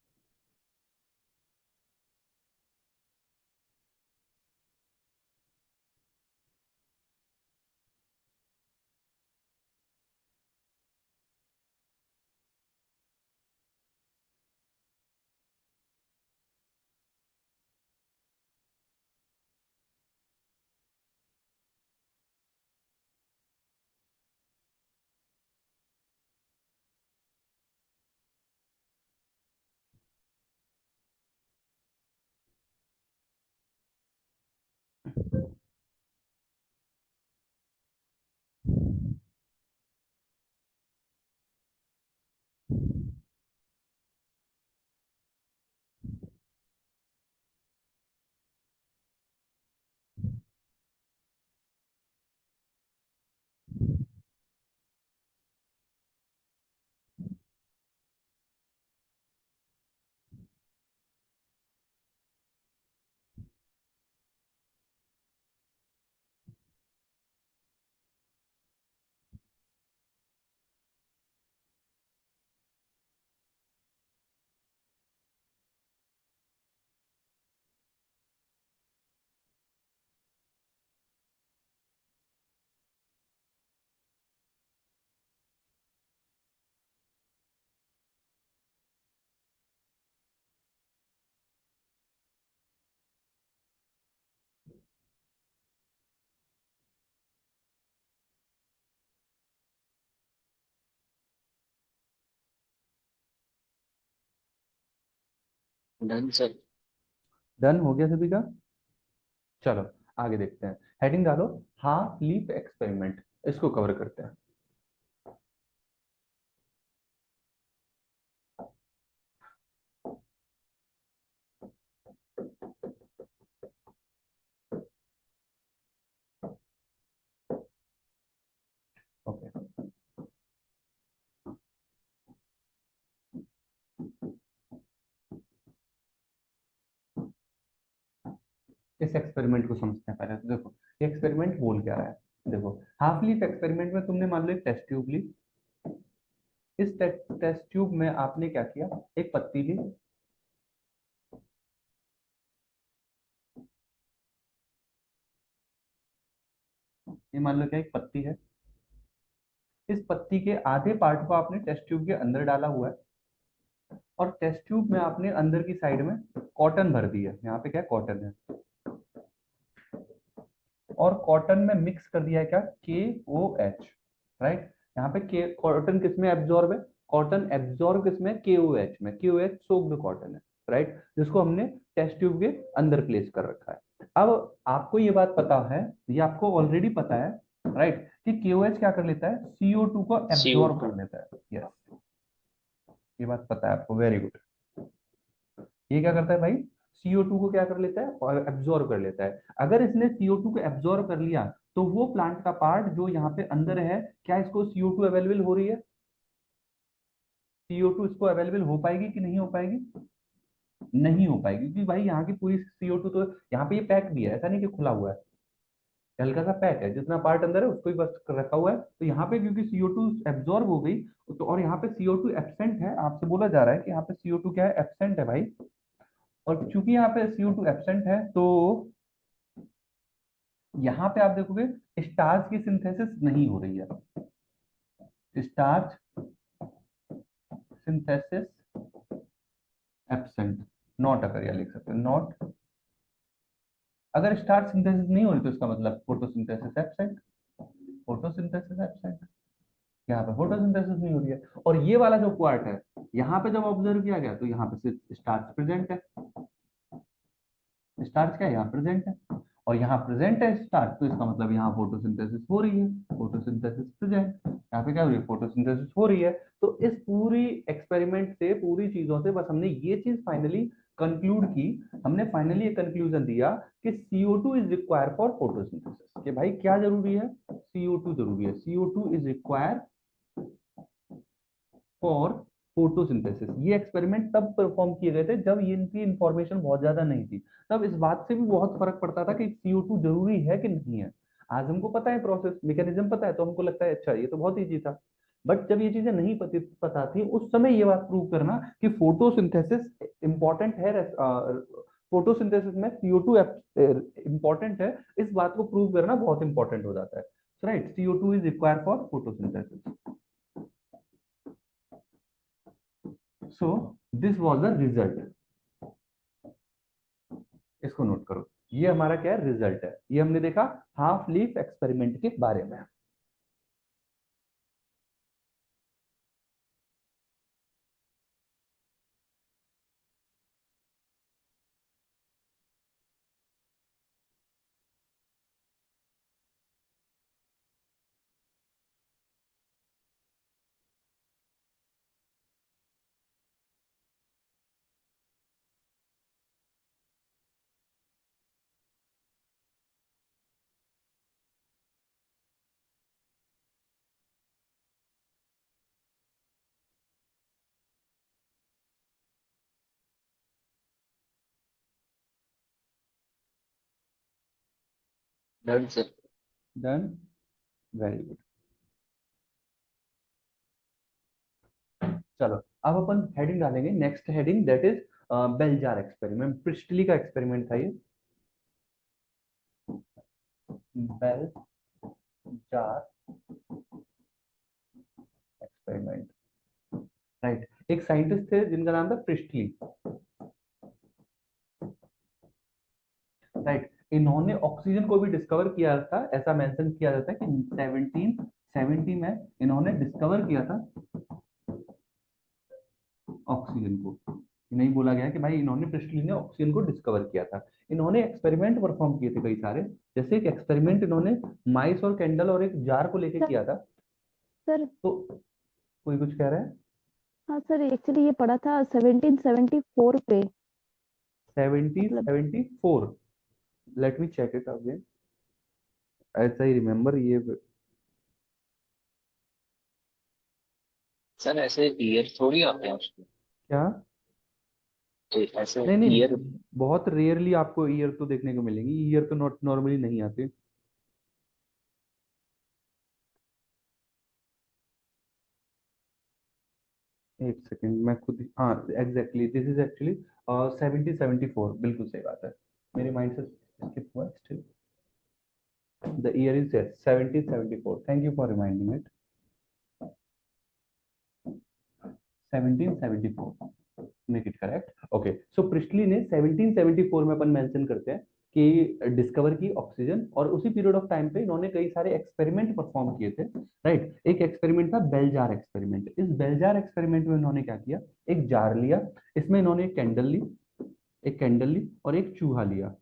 Done sir. Done हो गया सभी का? चलो आगे देखते हैं। हेडिंग डालो हाफ लीफ एक्सपेरिमेंट, इसको कवर करते हैं। ओके, इस एक्सपेरिमेंट को समझते हैं पहले। तो देखो ये एक्सपेरिमेंट बोल क्या रहा है। देखो हाफ लीफ एक्सपेरिमेंट में तुमने मान लो एक टेस्ट ट्यूब ली। इस टेस्ट ट्यूब में आपने क्या किया, एक पत्ती ली। ये मान लो क्या एक पत्ती है। इस पत्ती के आधे पार्ट को आपने टेस्ट ट्यूब के अंदर डाला हुआ है, और टेस्ट ट्यूब में आपने अंदर की साइड में कॉटन भर दी है। यहाँ पे क्या कॉटन है, और कॉटन में मिक्स कर दिया है क्या, KOH। राइट, यहाँ पे के कॉटन किस में एब्जॉर्ब है, कॉटन एब्जॉर्ब किस में, KOH में। KOH सोक्ड कॉटन है, राइट, जिसको हमने टेस्ट ट्यूब के अंदर प्लेस कर रखा है। अब आपको ये बात पता है, ये आपको ऑलरेडी पता है, राइट, कि KOH क्या कर लेता है, CO2 को एब्जॉर्ब CO2। कर लेता है। यस, ये बात पता है आपको, वेरी गुड। ये क्या करता है भाई, CO2 को क्या कर लेता है, और एब्जॉर्ब कर लेता है। अगर इसने CO2 को एब्जॉर्ब कर लिया, तो वो प्लांट का पार्ट जो यहाँ पे अंदर है, क्या इसको CO2 अवेलेबल हो रही है? CO2 इसको अवेलेबल हो पाएगी कि नहीं हो पाएगी? नहीं हो पाएगी, क्योंकि भाई यहाँ की पूरी CO2 तो यहाँ पे ये पैक भी है, ऐसा नहीं कि खुला हुआ है, हल्का सा पैक है, जितना पार्ट अंदर है उसको ही बस रखा हुआ है। तो यहाँ पे क्योंकि CO2 एब्जॉर्ब हो गई, तो और यहाँ पे CO2 एब्सेंट है, आपसे बोला जा रहा है कि यहाँ पे CO2 क्या है, एब्सेंट है भाई। और चूंकि यहाँ पे CO2 एब्सेंट है, तो यहाँ पे आप देखोगे स्टार्च की सिंथेसिस नहीं हो रही है। स्टार्च सिंथेसिस एब्सेंट, नॉट अगर, या लिख सकते हैं नॉट। अगर स्टार्च सिंथेसिस नहीं हो रही तो इसका मतलब फोटोसिंथेसिस एब्सेंट, फोटोसिंथेसिस एब्सेंट। यहाँ पे फोटोसिंथेसिस नहीं हो रही है। और ये वाला जो पार्ट है, यहाँ पे जब ऑब्जर्व किया गया तो यहाँ पे स्टार्च प्रेजेंट है। स्टार्च क्या है, यहाँ प्रेजेंट है, और यहाँ प्रेजेंट है स्टार्च, तो इसका मतलब यहाँ फोटोसिंथेसिस हो रही है, फोटोसिंथेसिस प्रेजेंट। यहाँ पे क्या हो रही है, फोटोसिंथेसिस हो रही है। तो इस पूरी एक्सपेरिमेंट से, पूरी चीजों से बस हमने ये चीज फाइनली कंक्लूड की, हमने फाइनली ये कंक्लूजन दिया कि CO2 is require for photosynthesis. कि भाई क्या जरूरी है, CO2 जरूरी है, CO2 is require for photosynthesis. ये एक्सपेरिमेंट तब परफॉर्म किए गए थे जब इनकी इंफॉर्मेशन बहुत ज्यादा नहीं थी, तब इस बात से भी बहुत फर्क पड़ता था कि CO2 जरूरी है कि नहीं है। आज हमको पता है, प्रोसेस मैकेनिज्म पता है, तो हमको लगता है अच्छा ये तो बहुत ईजी था। बट जब ये चीजें नहीं पता थी, उस समय ये बात प्रूव करना कि फोटोसिंथेसिस इंपॉर्टेंट है, फोटोसिंथेसिस में CO2 इंपॉर्टेंट है, इस बात को प्रूव करना बहुत इंपॉर्टेंट हो जाता है। Right, CO2 is required for photosynthesis. So this was the result. इसको नोट करो, ये हमारा क्या है, रिजल्ट है। ये हमने देखा हाफ लीफ एक्सपेरिमेंट के बारे में। Done sir. Done, very good. चलो अब अपन हेडिंग डालेंगे, next heading that is bell jar experiment. Priestley का एक्सपेरिमेंट था ये, बेल जार एक्सपेरिमेंट। राइट, एक साइंटिस्ट थे जिनका नाम था प्रिस्टली। राइट, इन्होंने ऑक्सीजन को भी डिस्कवर किया था, ऐसा मेंशन किया जाता है कि 1770 में इन्होंने डिस्कवर किया था ऑक्सीजन को। नहीं बोला गया कि भाई इन्होंने, प्रिस्टली ने ऑक्सीजन को डिस्कवर किया था। इन्होंने एक्सपेरिमेंट परफॉर्म किए थे कई सारे। जैसे एक एक्सपेरिमेंट इन्होंने माइस और कैंडल और एक जार को लेके सर किया था। सर तो कोई कुछ कह रहा है, हाँ सर, एक्चुअली ये पढ़ा था 1774 पे, मतलब 1774। Let me check it again, ऐसा ही रिमेम्बर ये सर ऐसे ईयर थोड़ी आते हैं उसमें, क्या। ऐसे नहीं नहीं, ईयर। बहुत रेयरली आपको ईयर तो देखने को मिलेंगी, ईयर तो नॉट नॉर्मली नहीं आते। एक सेकंड, मैं खुद हाँ, एग्जैक्टली दिस इज एक्चुअली 1774, बिल्कुल सही बात है, मेरे माइंड से स्किप हुआ। Still the year is 1774, thank you for reminding it. 1774, make it correct. Okay, so priestly ने 1774 में अपन मेंशन करते हैं कि डिस्कवर की ऑक्सीजन, और उसी पीरियड ऑफ टाइम पे इन्होंने कई सारे एक्सपेरिमेंट परफॉर्म किए थे। राइट, एक एक्सपेरिमेंट था बेल जार एक्सपेरिमेंट। इस बेल जार एक्सपेरिमेंट में इन्होंने क्या किया, एक जार लिया, इसमें इन्होंने एक कैंडल ली, एक कैंडल ली और एक चूहा लिया,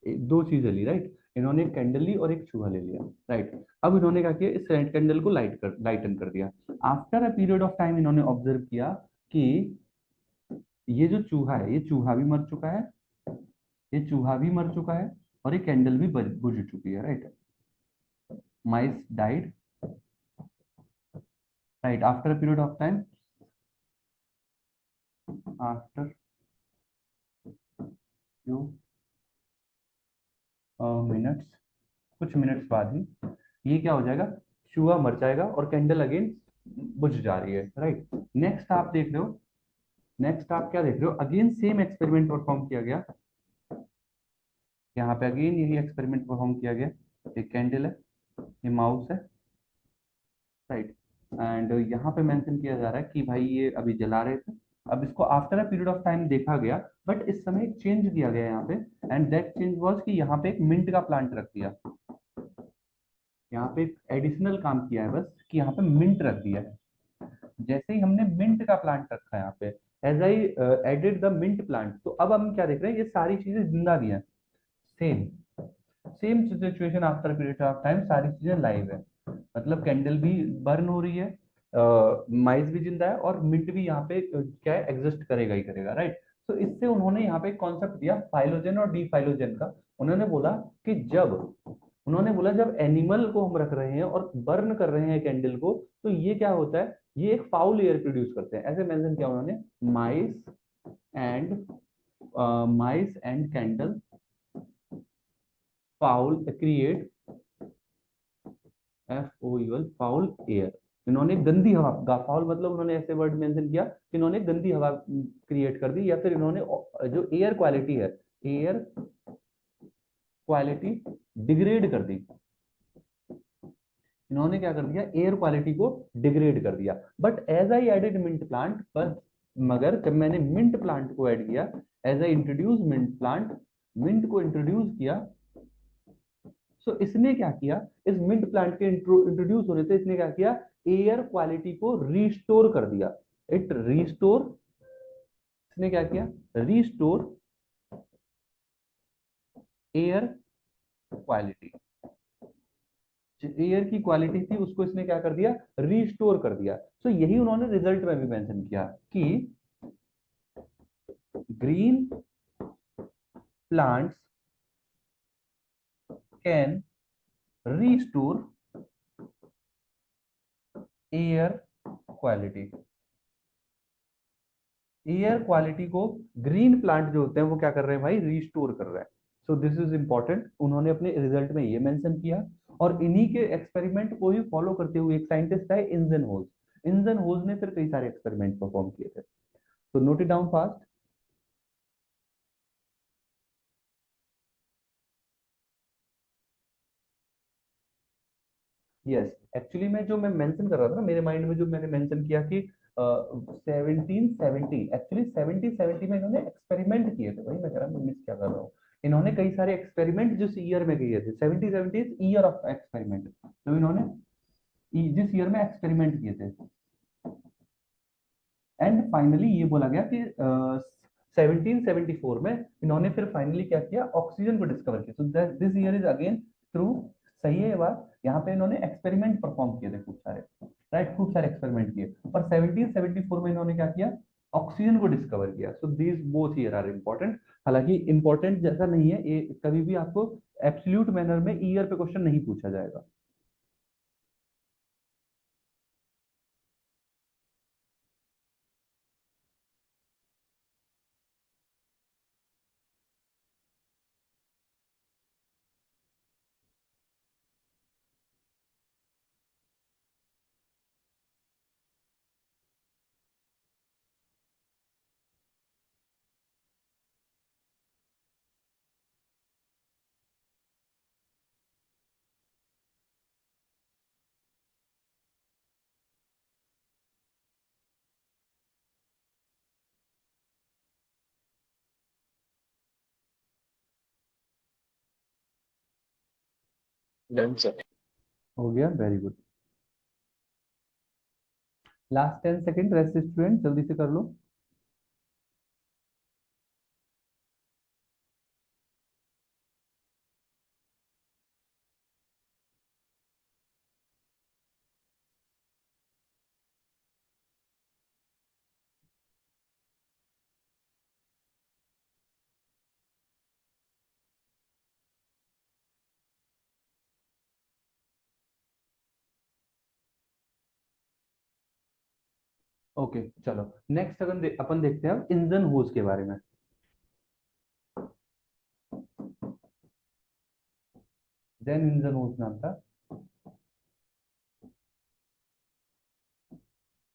दो चीजें ली। राइट, इन्होंने एक कैंडल ली और एक चूहा ले लिया। राइट, अब इन्होंने क्या किया, इस कैंडल को लाइटन कर दिया। After a period of time इन्होंने ऑब्जर्व किया कि ये जो चूहा है, ये चूहा भी मर चुका है, ये चूहा भी मर चुका है, और ये कैंडल भी बुझ चुकी है। Right, mice died. Right, after a period of time, after few minutes, कुछ मिनट्स बाद ही ये क्या हो जाएगा, चूहा मर जाएगा और कैंडल अगेन बुझ जा रही है। राइट, नेक्स्ट आप देख रहे हो, नेक्स्ट आप क्या देख रहे हो, अगेन सेम एक्सपेरिमेंट परफॉर्म किया गया। यहाँ पे अगेन यही एक्सपेरिमेंट परफॉर्म किया गया। एक कैंडल है, ये माउस है। राइट, एंड यहाँ पे मेंशन किया जा रहा है कि भाई ये अभी जला रहे थे। अब इसको after a period of time देखा गया, बट इस समय एक चेंज दिया गया यहाँ पे, एंड दैट चेंज वाज कि यहाँ पे एक मिंट का प्लांट रख दिया। यहाँ पे एक एडिशनल काम किया है बस कि यहाँ पे मिंट रख दिया है। जैसे ही हमने मिंट का प्लांट रखा है यहाँ पे, as I added the mint plant, तो अब हम क्या देख रहे हैं, ये सारी चीजें जिंदा भी हैं। Same same situation after period of time, सारी चीजें लाइव है। मतलब कैंडल भी बर्न हो रही है, माइस भी जिंदा है, और मिंट भी यहाँ पे क्या है, एग्जिस्ट करेगा ही करेगा, राइट। तो इससे उन्होंने यहाँ पे एक कॉन्सेप्ट दिया फाइलोजन और डीफाइलोजन का। उन्होंने बोला कि जब एनिमल को हम रख रहे हैं और बर्न कर रहे हैं कैंडल को, तो ये क्या होता है, ये एक फाउल एयर प्रोड्यूस करते हैं। ऐसे मेंशन किया उन्होंने, माइस and candle foul create FOUL foul air. इन्होंने गंदी हवा, फाउल मतलब उन्होंने ऐसे वर्ड मेंशन किया कि इन्होंने गंदी हवा क्रिएट कर दी, या फिर इन्होंने जो एयर क्वालिटी है, एयर क्वालिटी डिग्रेड कर दी। इन्होंने क्या कर दिया, एयर क्वालिटी को डिग्रेड कर दिया। But as I added mint plant, पर मगर जब मैंने मिंट प्लांट को ऐड किया, as I introduce mint plant, mint को इंट्रोड्यूस किया, सो इसने क्या किया, इस मिंट प्लांट के इंट्रोड्यूस होने से इसने क्या किया, एयर क्वालिटी को रिस्टोर कर दिया। इट रिस्टोर, इसने क्या किया, रिस्टोर एयर क्वालिटी। एयर की क्वालिटी थी उसको इसने क्या कर दिया, रिस्टोर कर दिया। सो यही उन्होंने रिजल्ट में भी मेंशन किया कि green plants can restore air quality. Air quality को ग्रीन प्लांट जो होते हैं वो क्या कर रहे हैं भाई, रिस्टोर कर रहे हैं। सो दिस इज इंपॉर्टेंट, उन्होंने अपने रिजल्ट में ये मेंशन किया। और इन्हीं के एक्सपेरिमेंट को ही फॉलो करते हुए एक साइंटिस्ट है इंजन होज। इंजन होज ने फिर कई सारे एक्सपेरिमेंट परफॉर्म किए थे। तो note it down fast. Yes, actually मैं जो मैं मेंशन कर रहा था ना, मेरे माइंड में जो मैंने मेंशन किया कि 1770, एक्चुअली 1770 में इन्होंने एक्सपेरिमेंट किए थे। वही मैं कह रहा हूँ, मिस क्या कर रहा हूँ। इन्होंने कई सारे एक्सपेरिमेंट जिस ईयर में किए थे, 1770 इज ईयर ऑफ एक्सपेरिमेंट। तो इन्होंने जिस ईयर में एक्सपेरिमेंट किए थे, एंड फाइनली ये बोला गया कि 1774 में इन्होंने फिर फाइनली क्या किया, ऑक्सीजन को डिस्कवर किया। So this year is again true. सही है ये बात। यहाँ पे इन्होंने एक्सपेरिमेंट परफॉर्म किए थे खूब सारे, राइट, खूब सारे एक्सपेरिमेंट किए। और 1774 में इन्होंने क्या किया, ऑक्सीजन को डिस्कवर किया। So these both year are important. हालांकि इंपॉर्टेंट जैसा नहीं है ये, कभी भी आपको एब्सोल्यूट मैनर में ईयर पे क्वेश्चन नहीं पूछा जाएगा। Done sir. हो गया, very good. Last 10 second rest, student जल्दी से कर लो। ओके चलो, नेक्स्ट अपन देखते हैं अब इंजन होज के बारे में। जैन इंजन होज नाम था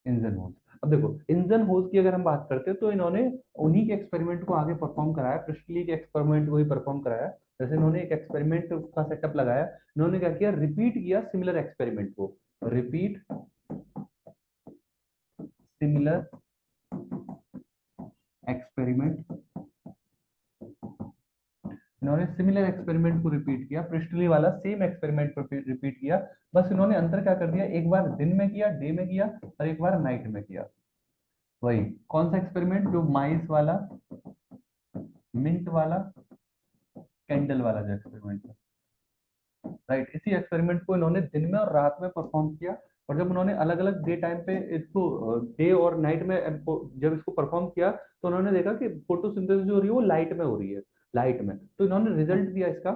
इंजन होज। अब देखो, इंजन होज की अगर हम बात करते हैं तो इन्होंने उन्हीं के एक्सपेरिमेंट को आगे परफॉर्म कराया, प्रिस्टली के एक्सपेरिमेंट को ही परफॉर्म कराया। जैसे इन्होंने एक एक्सपेरिमेंट का सेटअप लगाया, इन्होंने क्या किया, रिपीट किया सिमिलर एक्सपेरिमेंट को, रिपीट सिमिलर एक्सपेरिमेंट। इन्होंने सिमिलर एक्सपेरिमेंट को रिपीट किया, प्रिस्टली वाला सेम एक्सपेरिमेंट को रिपीट किया, बस इन्होंने अंतर क्या कर दिया, एक बार दिन में किया, डे में किया, और एक बार नाइट में किया। वही कौन सा एक्सपेरिमेंट, जो माइस वाला, मिंट वाला, कैंडल वाला जो एक्सपेरिमेंट था, राइट। इसी एक्सपेरिमेंट को इन्होंने दिन में और रात में परफॉर्म किया, और जब उन्होंने अलग अलग डे टाइम पे इसको, डे और नाइट में जब इसको परफॉर्म किया, तो उन्होंने देखा कि फोटोसिंथेसिस जो हो रही है वो लाइट में हो रही है, लाइट में। तो इन्होंने रिजल्ट दिया इसका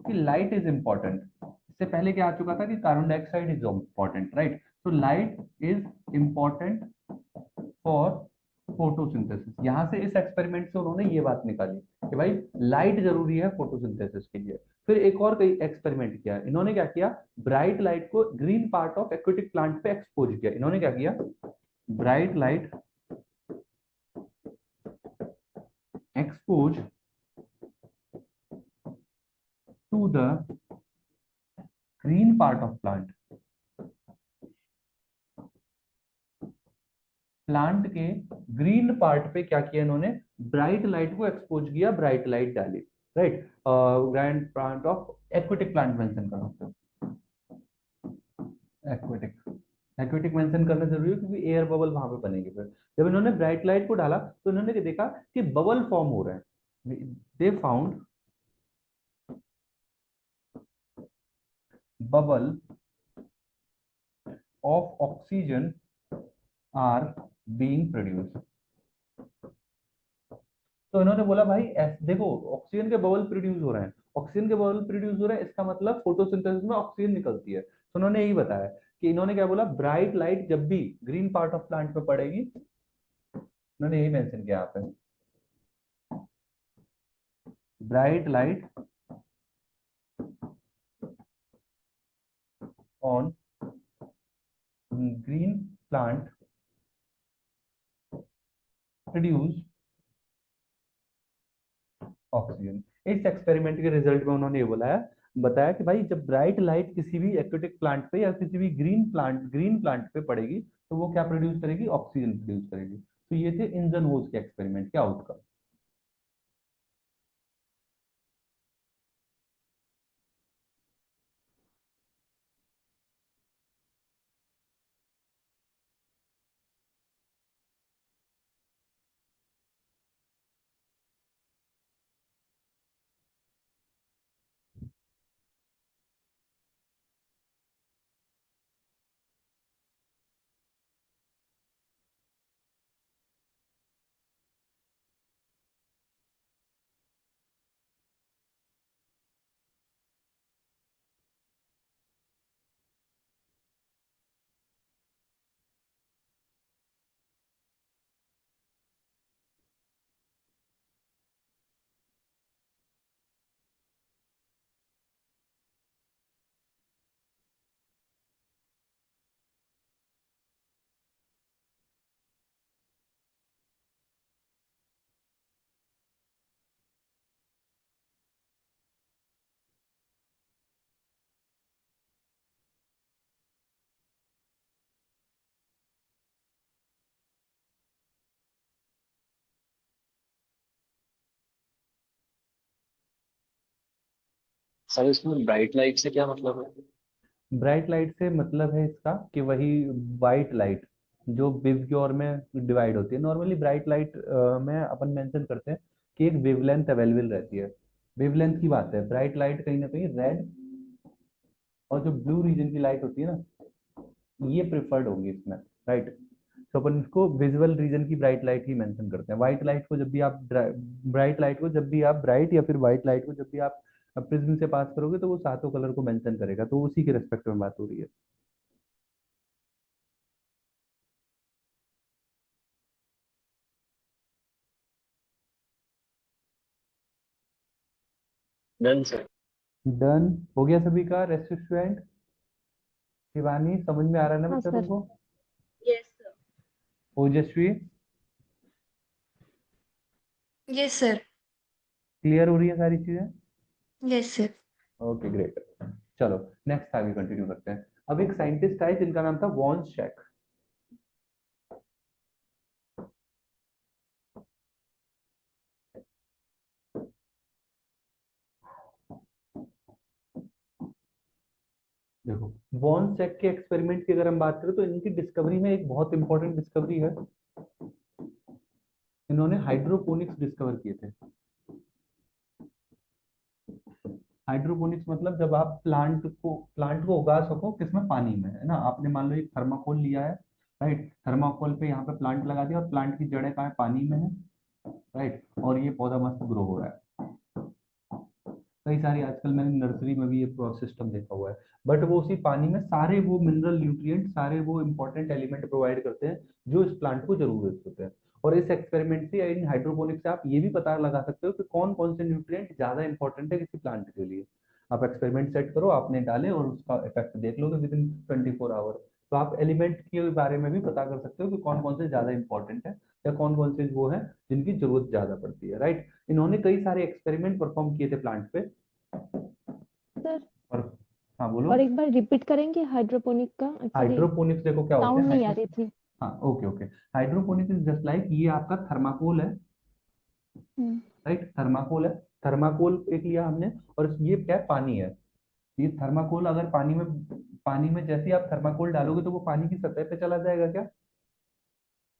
कि लाइट इज इंपॉर्टेंट। इससे पहले क्या आ चुका था कि carbon dioxide is important, right. तो light is important for photosynthesis. यहां से इस एक्सपेरिमेंट से उन्होंने ये बात निकाली कि भाई लाइट जरूरी है फोटोसिंथेसिस के लिए। फिर एक और कई एक्सपेरिमेंट किया इन्होंने, क्या किया, ब्राइट लाइट को green part of aquatic plant पे एक्सपोज किया। इन्होंने क्या किया, bright light expose to the green part of plant, plant के ग्रीन पार्ट पे क्या किया इन्होंने, ब्राइट लाइट को एक्सपोज किया, ब्राइट लाइट डाली, right. Grand plant of aquatic plant mention कर सकते हो, एक्वेटिक, एक्वेटिक मेंशन करना जरूरी है क्योंकि एयर बबल वहां पे बनेंगे। फिर जब इन्होंने ब्राइट लाइट को डाला तो इन्होंने देखा कि बबल फॉर्म हो रहे हैं। They found bubble of oxygen are being produced. तो इन्होंने बोला भाई देखो ऑक्सीजन के बबल प्रोड्यूस हो रहे हैं, ऑक्सीजन के बबल प्रोड्यूस हो रहे हैं, इसका मतलब फोटोसिंथेसिस में ऑक्सीजन निकलती है। तो उन्होंने यही बताया कि इन्होंने क्या बोला, ब्राइट लाइट जब भी ग्रीन पार्ट ऑफ प्लांट पे पड़ेगी, उन्होंने यही मेंशन किया यहाँ पे, bright light on green plant produce oxygen. इस एक्सपेरिमेंट के रिजल्ट में उन्होंने ये बताया कि भाई जब ब्राइट लाइट किसी भी एक्वेटिक प्लांट पे या किसी भी ग्रीन प्लांट पे पड़ेगी तो वो क्या प्रोड्यूस करेगी, ऑक्सीजन प्रोड्यूस करेगी। तो ये थे इंजनहोज के एक्सपेरिमेंट के आउटकम। सर इसमें ब्राइट लाइट से क्या मतलब है? ब्राइट लाइट से मतलब है इसका कि वही वाइट लाइट जो विवग्योर में डिवाइड होती है। नॉर्मली ब्राइट लाइट में अपन मेंशन करते हैं कि एक वेवलेंथ अवेलेबल रहती है, वेवलेंथ की बात है। ब्राइट लाइट कहीं ना कहीं रेड और जो ब्लू रीजन की लाइट होती है ना, ये प्रिफर्ड होगी इसमें, राइट। तो अपन इसको विजुअल रीजन की ब्राइट लाइट ही मेंशन करते हैं। व्हाइट लाइट को जब भी आप ब्राइट लाइट को जब भी आप ब्राइट या फिर व्हाइट लाइट को जब भी आप प्रिज्म से पास करोगे तो वो सातों कलर को मेंशन करेगा, तो उसी के रेस्पेक्ट में बात हो रही है। Done sir. डन हो गया सभी का, रेस्ट स्टूडेंट। शिवानी समझ में आ रहा है ना हाँ बच्चा सर। तुमको? Yes sir. ओजस्वी यस सर। क्लियर हो रही है सारी चीजें? Yes sir. Okay great. चलो नेक्स्ट आगे कंटिन्यू करते हैं। अब एक साइंटिस्ट आए जिनका नाम था वॉन शेक। देखो बॉर्न सेक के एक्सपेरिमेंट की अगर हम बात करें तो इनकी डिस्कवरी में एक बहुत इंपॉर्टेंट डिस्कवरी है, इन्होंने हाइड्रोपोनिक्स डिस्कवर किए थे। हाइड्रोपोनिक्स मतलब जब आप प्लांट को उगा सको किसमें, पानी में, है ना। आपने मान लो एक थर्माकोल लिया है, राइट, थर्माकोल पे यहाँ पे प्लांट लगा दिया और प्लांट की जड़ें कहाँ है, पानी में है, राइट, और ये पौधा मस्त ग्रो हो रहा है। कई सारी आजकल मैंने नर्सरी में भी ये सिस्टम देखा हुआ है, बट वो उसी पानी में सारे वो मिनरल न्यूट्रिएंट, सारे वो इंपॉर्टेंट एलिमेंट प्रोवाइड करते हैं जो इस प्लांट को जरूरत होते हैं। और इस एक्सपेरिमेंट से, इन हाइड्रोपोनिक्स से आप ये भी पता लगा सकते हो कि कौन कौन से न्यूट्रिएंट ज्यादा इंपॉर्टेंट है किसी प्लांट के लिए। आप एक्सपेरिमेंट सेट करो, आपने डाले और उसका इफेक्ट देख लोगे विद इन 24 आवर। तो आप एलिमेंट के बारे में भी पता कर सकते हो कि कौन कौन से ज्यादा इंपॉर्टेंट है या कौन कौन से वो है जिनकी जरूरत ज्यादा पड़ती है, राइट। इन्होंने कई सारे एक्सपेरिमेंट परफॉर्म किए थे प्लांट पे। सर और हाँ बोलो। और एक बार रिपीट करेंगे हाइड्रोपोनिक का, एक्चुअली हाइड्रोपोनिक्स देखो क्या होते साउंड हैं, नहीं आ रही थी। हाँ okay okay. Hydroponics is just like, ये आपका थर्माकोल है, हम्म, राइट, थर्माकोल है। थर्माकोल एक लिया हमने और ये क्या है, पानी है। ये थर्माकोल अगर पानी में जैसे ही आप थर्माकोल डालोगे तो वो पानी की सतह पे चला जाएगा क्या,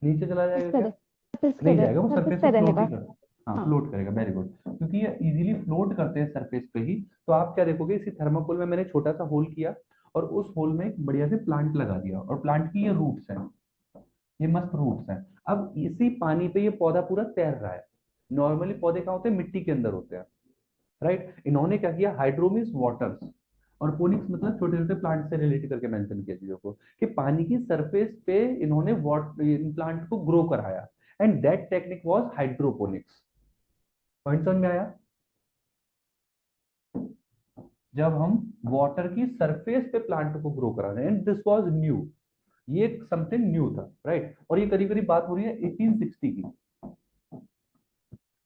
नीचे चला इस जाएगा क्या? तरह सरफेस पे नहीं जाएगा, वो सरफेस सरफेस पे पे फ्लोट ही रहेगा। कर, हाँ हाँ। फ्लोट करेगा, वेरी गुड, क्योंकि ये इजीली फ्लोट करते हैं सरफेस पे ही। तो आप क्या देखोगे, इसी थर्माकोल में मैंने छोटा सा होल किया और उस होल में एक बढ़िया से प्लांट लगा दिया और प्लांट की ये रूट्स हैं, ये मस्त रूट्स हैं। अब इसी पानी पे ये पौधा पूरा तैर रहा है। नॉर्मली पौधे कहाँ होते हैं, मिट्टी के अंदर होते हैं, राइट। इन्होंने क्या किया, हाइड्रोमीस वाटर्स और पोनिक्स मतलब छोटे छोटे प्लांट से रिलेट करके मेंशन किया चीजों को, कि पानी की सरफेस पे इन्होंने प्लांट को ग्रो कराया, and that technique was hydroponics. Point समझ में आया? जब हम वाटर की सरफेस पे प्लांट को ग्रो करा रहे हैं, दिस वाज न्यू, ये समथिंग न्यू था, राइट। और ये करीब करीब बात हो रही है 1860 की।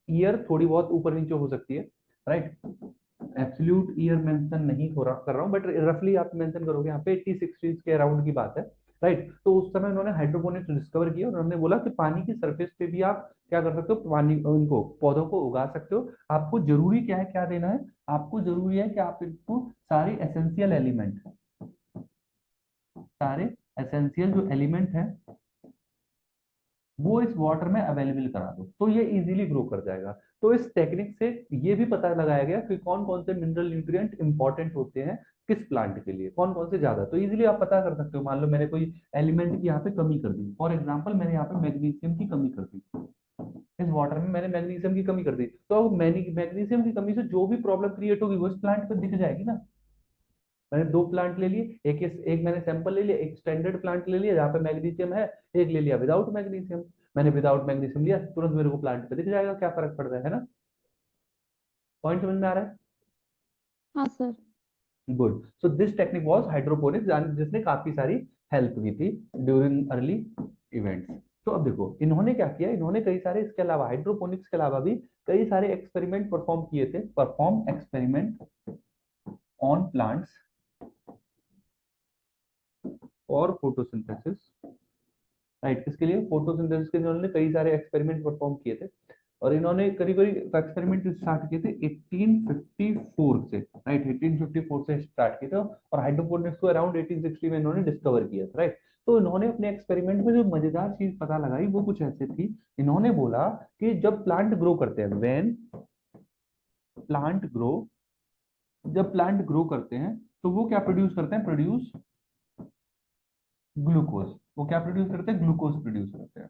ईयर थोड़ी बहुत ऊपर नीचे हो सकती है, राइट, एब्सोल्यूट ईयर मेंशन नहीं हो रहा कर रहा हूँ, बट रफली आप मेंशन करोगे यहाँ पे 80-60 के अराउंड की बात है, राइट। तो उस समय उन्होंने हाइड्रोपोनिक्स डिस्कवर किया और उन्होंने बोला कि पानी की सरफेस पे भी आप क्या कर सकते हो, पानी उनको पौधों को उगा सकते हो। आपको जरूरी क्या है, क्या देना है, आपको जरूरी है कि आप इनको सारे एसेंशियल एलिमेंट, सारे एसेंशियल जो एलिमेंट है वो इस वाटर में अवेलेबल करा दो, तो ये इजीली ग्रो कर जाएगा। तो इस टेक्निक से ये भी पता लगाया गया कि कौन कौन से मिनरल न्यूट्रिएंट इंपॉर्टेंट होते हैं किस प्लांट के लिए, कौन कौन से ज्यादा, तो इजीली आप पता कर सकते हो। मान लो मैंने कोई एलिमेंट की यहाँ पे कमी कर दी, फॉर एग्जांपल मैंने यहाँ पे मैग्नीशियम की कमी कर दी, इस वाटर में मैंने मैग्नीशियम की कमी कर दी, तो अब मैग्नीशियम की कमी से जो भी प्रॉब्लम क्रिएट होगी वो इस प्लांट पे दिख जाएगी ना। मैंने दो प्लांट ले लिए, एक मैंने सैंपल ले लिया, एक स्टैंडर्ड प्लांट ले लिया जहाँ पे मैग्नीशियम है, एक ले लिया विदाउट मैग्नीशियम। मैंने विदाउट मैग्नीशियम लिया, तुरंत मेरे को प्लांट पे दिख जाएगा, क्या फर्क पड़ रहा है ना। पॉइंट समझ में आ रहा है? हाँ sir. Good. So this technique was hydroponics, जिसने काफी सारी हेल्प की थी ड्यूरिंग अर्ली इवेंट्स। तो अब देखो इन्होंने क्या किया, इन्होंने कई सारे इसके अलावा, हाइड्रोपोनिक्स के अलावा भी कई सारे एक्सपेरिमेंट परफॉर्म किए थे, परफॉर्म एक्सपेरिमेंट ऑन प्लांट्स और फोटोसिंथेसिस, राइट। किसके लिए, फोटोसिंथेसिस के लिए इन्होंने कई सारे एक्सपेरिमेंट परफॉर्म किए थे। और इन्होंने करीब करीब एक्सपेरिमेंट स्टार्ट किए थे 1854 से, राइट, 1854 से स्टार्ट किए थे और हाइड्रोपोनिक्स को अराउंड 1860 में इन्होंने डिस्कवर किया था, राइट। तो इन्होंने अपने एक्सपेरिमेंट में जो मजेदार चीज पता लगाई वो कुछ ऐसे थी। इन्होंने बोला कि जब प्लांट ग्रो करते हैं, व्हेन प्लांट ग्रो, जब प्लांट ग्रो करते हैं तो वो क्या प्रोड्यूस करते हैं, प्रोड्यूस ग्लूकोज। वो क्या प्रोड्यूस करते हैं, ग्लूकोज प्रोड्यूस करते हैं,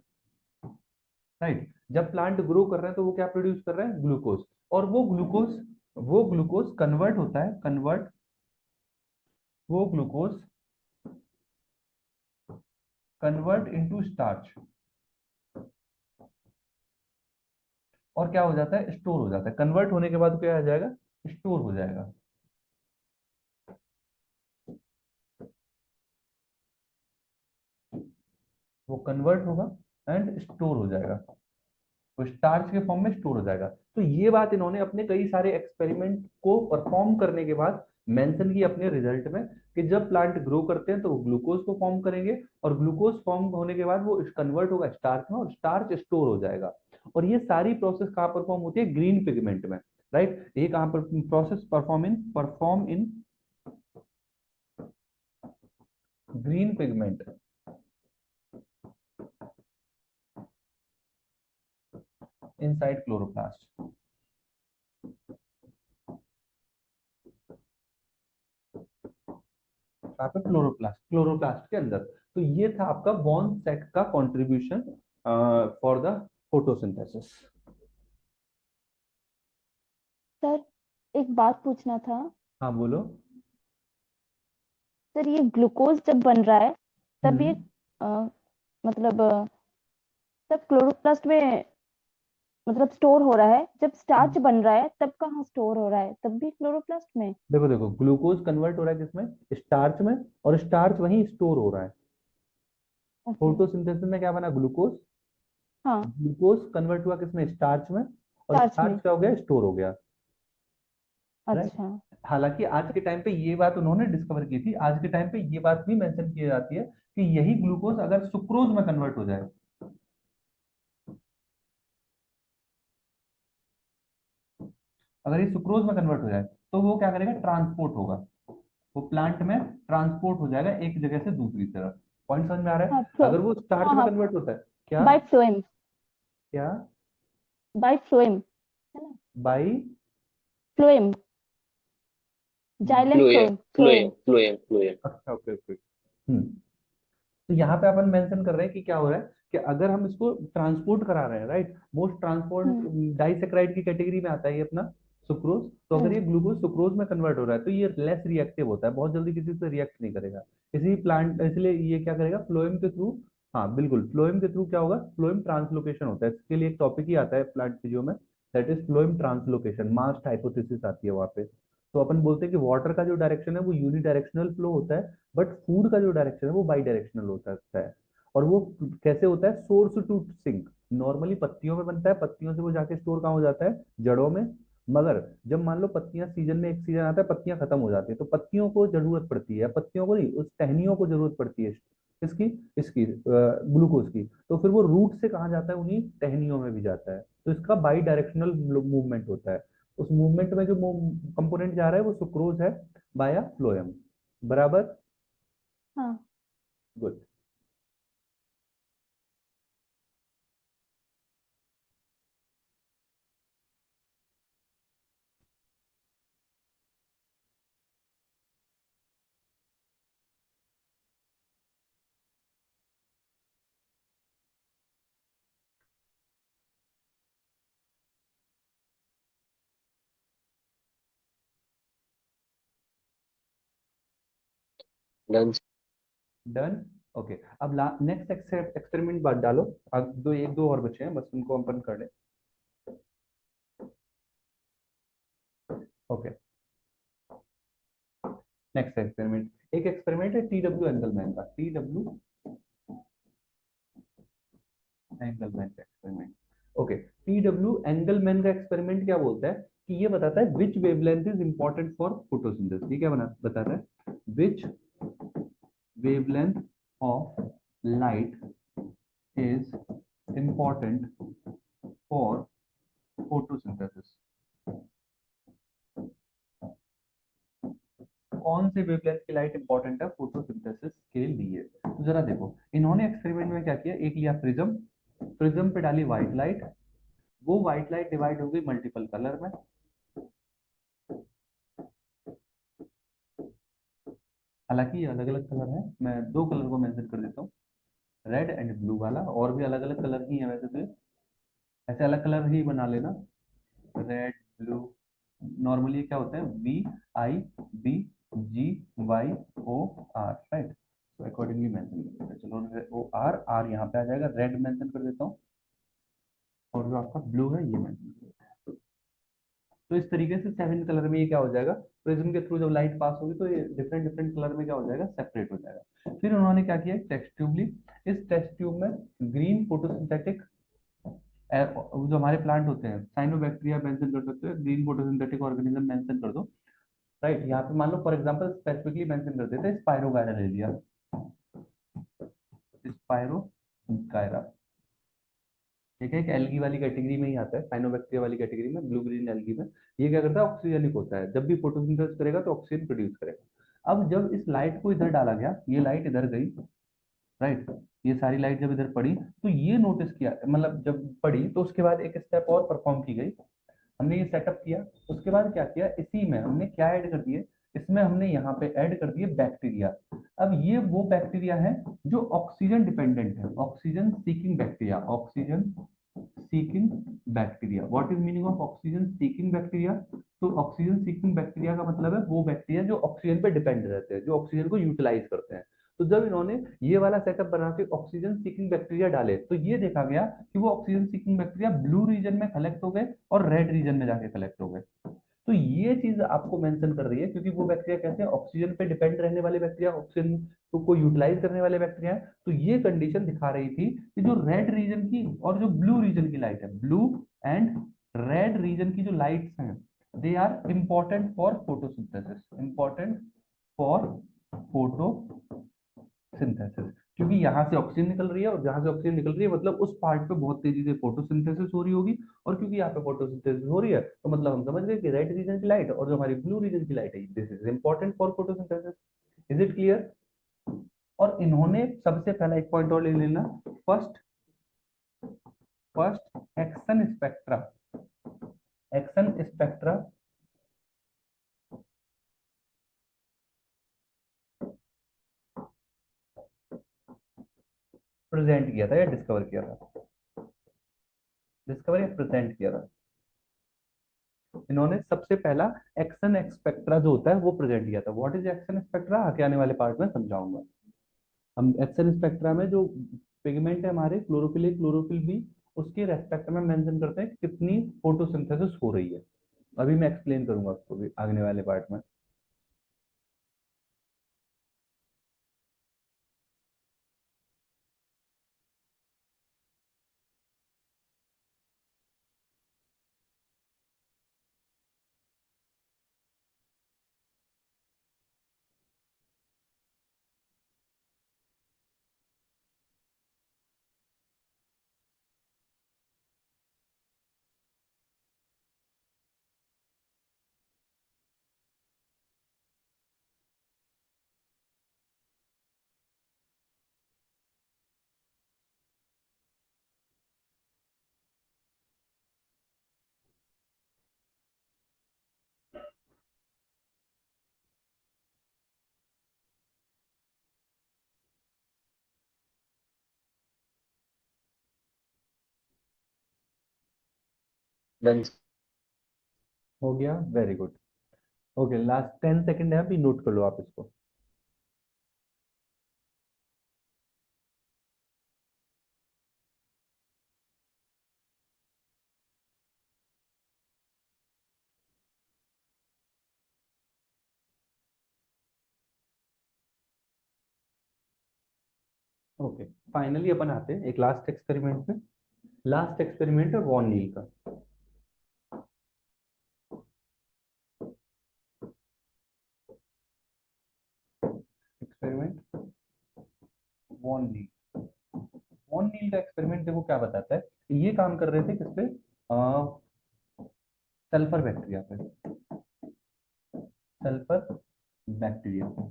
राइट। जब प्लांट ग्रो कर रहे हैं तो वो क्या प्रोड्यूस कर रहे हैं, ग्लूकोज। और वो ग्लूकोज कन्वर्ट होता है, वो ग्लूकोज कन्वर्ट इनटू स्टार्च, और क्या हो जाता है, स्टोर हो जाता है। कन्वर्ट होने के बाद क्या आ जाएगा, स्टोर हो जाएगा। वो कन्वर्ट होगा एंड स्टोर हो जाएगा, तो स्टार्च के फॉर्म में स्टोर हो जाएगा। तो ये बात इन्होंने अपने कई सारे एक्सपेरिमेंट को परफॉर्म करने के बाद मेंशन की अपने रिजल्ट में, कि जब प्लांट ग्रो करते हैं तो वो ग्लूकोज को फॉर्म करेंगे और ग्लूकोज फॉर्म होने के बाद वो कन्वर्ट होगा स्टार्च में और स्टार्च स्टोर हो जाएगा। और ये सारी प्रोसेस कहाँ परफॉर्म होती है, ग्रीन पिगमेंट में, राइट। ये कहाँ पर process perform in green pigment inside chloroplast. पे क्लोरोप्लास्ट के अंदर। तो ये था आपका बॉर्न सेट का contribution for the photosynthesis. Sir एक बात पूछना था। हाँ बोलो। सर ये ग्लूकोज जब बन रहा है तब ये हम्म। मतलब तब क्लोरोप्लास्ट में मतलब स्टोर हो रहा है, जब स्टार्च बन रहा है तब कहाँ स्टोर हो रहा है, तब भी क्लोरोप्लास्ट में? देखो देखो, ग्लूकोज कन्वर्ट हो रहा है किसमें? स्टार्च में, और स्टार्च वहीं स्टोर हो रहा है। ओके। फोटोसिंथेसिस में क्या बना? ग्लूकोज। हाँ, ग्लूकोज कन्वर्ट हुआ किसमें? स्टार्च में, और स्टार्च स्टार्च में। क्या हो गया? स्टोर हो गया। राइट। अच्छा। हालांकि आज के टाइम पे ये बात उन्होंने डिस्कवर की थी, आज के टाइम पे ये बात भी मेंशन की जाती है कि यही ग्लूकोज अगर सुक्रोज में कन्वर्ट हो जाए, अगर ये सुक्रोज में कन्वर्ट हो जाए तो वो क्या करेगा? ट्रांसपोर्ट होगा, वो प्लांट में ट्रांसपोर्ट हो जाएगा एक जगह से दूसरी तरफ। पॉइंट समझ में आ रहा हाँ है? फ्लो। अगर वो स्टार्च हाँ में हाँ, कन्वर्ट होता है, क्या बाय फ्लोएम। क्या? बाय फ्लोएम है ना? By. Phloem, xylem phloem phloem phloem phloem. Phloem phloem. अच्छा, ओके ओके। तो यहाँ पे अपन मेंशन कर रहे हैं कि क्या हो रहा है कि अगर हम इसको ट्रांसपोर्ट करा रहे हैं, राइट, मोस्ट ट्रांसपोर्ट हम्म डाइसेक्राइड की कैटेगरी में आता है ये अपना सुक्रोज। तो अगर ये ग्लूकोज सुक्रोज में कन्वर्ट हो रहा है तो ये लेस रिएक्टिव होता है, बहुत जल्दी किसी से रिएक्ट नहीं करेगा। इसी प्लांट, इसलिए ये क्या करेगा? फ्लोएम के थ्रू। हाँ बिल्कुल, फ्लोएम के थ्रू क्या होगा? फ्लोएम ट्रांसलोकेशन होता है, इसके लिए एक टॉपिक ही आता है प्लांट फिजियो में, that is phloem translocation. Mass hypothesis आती है वहाँ पे। तो अपन बोलते हैं कि वाटर का जो डायरेक्शन है वो यूनिडायरेक्शनल फ्लो होता है, बट फूड का जो डायरेक्शन है वो बाई डायरेक्शनल होता है। और वो कैसे होता है? Source to sink. नॉर्मली पत्तियों में बनता है, पत्तियों से वो जाके स्टोर कहाँ हो जाता है? जड़ों में। मगर जब मान लो पत्तियां सीजन में, एक सीजन आता है पत्तियां खत्म हो जाती है, तो पत्तियों को जरूरत पड़ती है, पत्तियों को नहीं, उस टहनियों को जरूरत पड़ती है इसकी, इसकी ग्लूकोज की। तो फिर वो रूट से कहाँ जाता है? उन्हीं टहनियों में भी जाता है। तो इसका बाई डायरेक्शनल मूवमेंट होता है। उस मूवमेंट में जो कंपोनेंट जा रहा है वो सुक्रोज है, बाया फ्लोएम। बराबर। हाँ। गुड। डन। डन। ओके। अब नेक्स्ट एक्सपेरिमेंट बात डालो। अब दो, एक दो और बचे हैं, बस उनको अपन कर ले। ओके। नेक्स्ट एक्सपेरिमेंट, एक एक्सपेरिमेंट है टी डब्ल्यू एंगलमैन का। टी डब्ल्यू एंगलमैन का experiment. Okay. T W Engelmann का एक्सपेरिमेंट क्या बोलता है कि ये बताता है which wavelength is important for photosynthesis. ये क्या बताता है? Which wavelength of light is important for photosynthesis. कौन से वेवलेंथ की लाइट इंपॉर्टेंट है फोटोसिंथेसिस के लिए? तो जरा देखो, इन्होंने एक्सपेरिमेंट में क्या किया, एक लिया प्रिज्म, प्रिज्म पे डाली व्हाइट लाइट, वो व्हाइट लाइट डिवाइड हो गई मल्टीपल कलर में। हालांकि ये अलग अलग कलर है, मैं दो कलर को मेंशन कर देता हूँ, रेड एंड ब्लू वाला। और भी अलग अलग कलर ही है वैसे तो ऐसे अलग कलर ही बना लेना, रेड ब्लू। नॉर्मली क्या होता है? B I B G Y O R, right. तो अकॉर्डिंगली मेंशन कर देते हैं। चलो, ओ आर, आर यहाँ पे आ जाएगा, रेड मेंशन कर देता हूँ, और जो आपका ब्लू है ये मेंशन कर देता हूँ। तो इस तरीके से 7 कलर में ये क्या हो जाएगा? प्रिज्म के थ्रू जब लाइट पास होगी तो ये डिफरेंट डिफरेंट कलर में क्या हो जाएगा? सेपरेट हो जाएगा। फिर उन्होंने क्या किया? टेस्ट ट्यूब ली। इस टेस्ट ट्यूब में ग्रीन फोटोसिंथेटिक, जो हमारे प्लांट होते हैं, साइनोबैक्टीरिया मेंशन कर सकते हो, ग्रीन फोटोसिंथेटिक ऑर्गेनिज्म मेंशन कर दो। राइट। यहाँ पे मान लो फॉर एग्जांपल स्पेसिफिकली मेंशन कर देते हैं स्पाइरोगायरा ले लिया, स्पाइरोगायरा। ठीक है, एक एल्गी वाली कैटेगरी में ही आता है, साइनोबैक्टीरिया वाली कैटेगरी में, ब्लू ग्रीन एल्गी में। ये क्या करता है? ऑक्सीजनिक होता है, जब भी फोटोसिंथेसिस करेगा तो ऑक्सीजन प्रोड्यूस करेगा। अब जब इस लाइट को इधर डाला गया, ये लाइट इधर गई, राइट, ये सारी लाइट जब इधर पड़ी तो ये नोटिस किया, मतलब जब पड़ी तो उसके बाद एक स्टेप और परफॉर्म की गई, हमने ये सेटअप किया। उसके बाद क्या किया, इसी में हमने क्या ऐड कर दिए, इसमें हमने यहाँ पे ऐड कर दिए बैक्टीरिया। अब ये वो बैक्टीरिया है जो ऑक्सीजन डिपेंडेंट है, oxygen seeking bacteria, oxygen seeking bacteria. What is meaning of oxygen seeking bacteria? तो ऑक्सीजन सीकिंग बैक्टीरिया का मतलब है वो बैक्टीरिया जो ऑक्सीजन पे डिपेंड रहते हैं, जो ऑक्सीजन को यूटिलाइज करते हैं। तो जब इन्होंने ये वाला सेटअप बना के ऑक्सीजन सीकिंग बैक्टीरिया डाले तो ये देखा गया कि वो oxygen seeking bacteria blue region में कलेक्ट हो गए और रेड रीजन में जाके कलेक्ट हो गए। तो ये चीज आपको मेंशन कर रही है क्योंकि वो बैक्टीरिया कैसे हैं, ऑक्सीजन पे डिपेंड रहने वाले बैक्टीरिया, ऑक्सीजन को यूटिलाइज करने वाले बैक्टीरिया हैं। तो ये कंडीशन दिखा रही थी कि जो रेड रीजन की और जो ब्लू रीजन की लाइट है, ब्लू एंड रेड रीजन की जो लाइट्स हैं, they are important for photosynthesis, important for photosynthesis. क्योंकि यहाँ से ऑक्सीजन निकल रही है और जहां से ऑक्सीजन निकल रही है मतलब उस पार्ट पे बहुत तेजी से फोटोसिंथेसिस हो रही होगी, और क्योंकि यहाँ पे फोटोसिंथेसिस हो रही है तो मतलब हम समझ गए कि रेड रीजन की लाइट और जो हमारी ब्लू रीजन की लाइट है, this is important for photosynthesis. Is it clear? और इन्होंने सबसे पहला एक पॉइंट और ले लेना, first first action spectra, action spectra present किया था या डिस्कवर किया था, डिस्कवर या प्रेजेंट किया था। इन्होंने सबसे पहला एक्शन स्पेक्ट्रा जो होता है वो प्रेजेंट किया था। व्हाट इज एक्शन स्पेक्ट्रा, आगे आने वाले पार्ट में समझाऊंगा। हम एक्शन स्पेक्ट्रा में जो पिगमेंट है हमारे क्लोरोफिल ए क्लोरोफिल बी, उसके रेस्पेक्ट में मेंशन करते हैं कितनी फोटोसिंथेसिस हो रही है। अभी मैं एक्सप्लेन करूंगा उसको भी आगे वाले पार्ट में। डन। हो गया, very good. Okay, last 10 second है, अभी नोट कर लो आप इसको। ओके, फाइनली अपन आते हैं एक लास्ट एक्सपेरिमेंट पे। लास्ट एक्सपेरिमेंट है वॉन नील का एक्सपेरिमेंट, वॉन नील। वॉन नील का एक्सपेरिमेंट देखो क्या बताता है, ये काम कर रहे थे किस पे, सल्फर बैक्टीरिया पे, सल्फर बैक्टीरिया पे।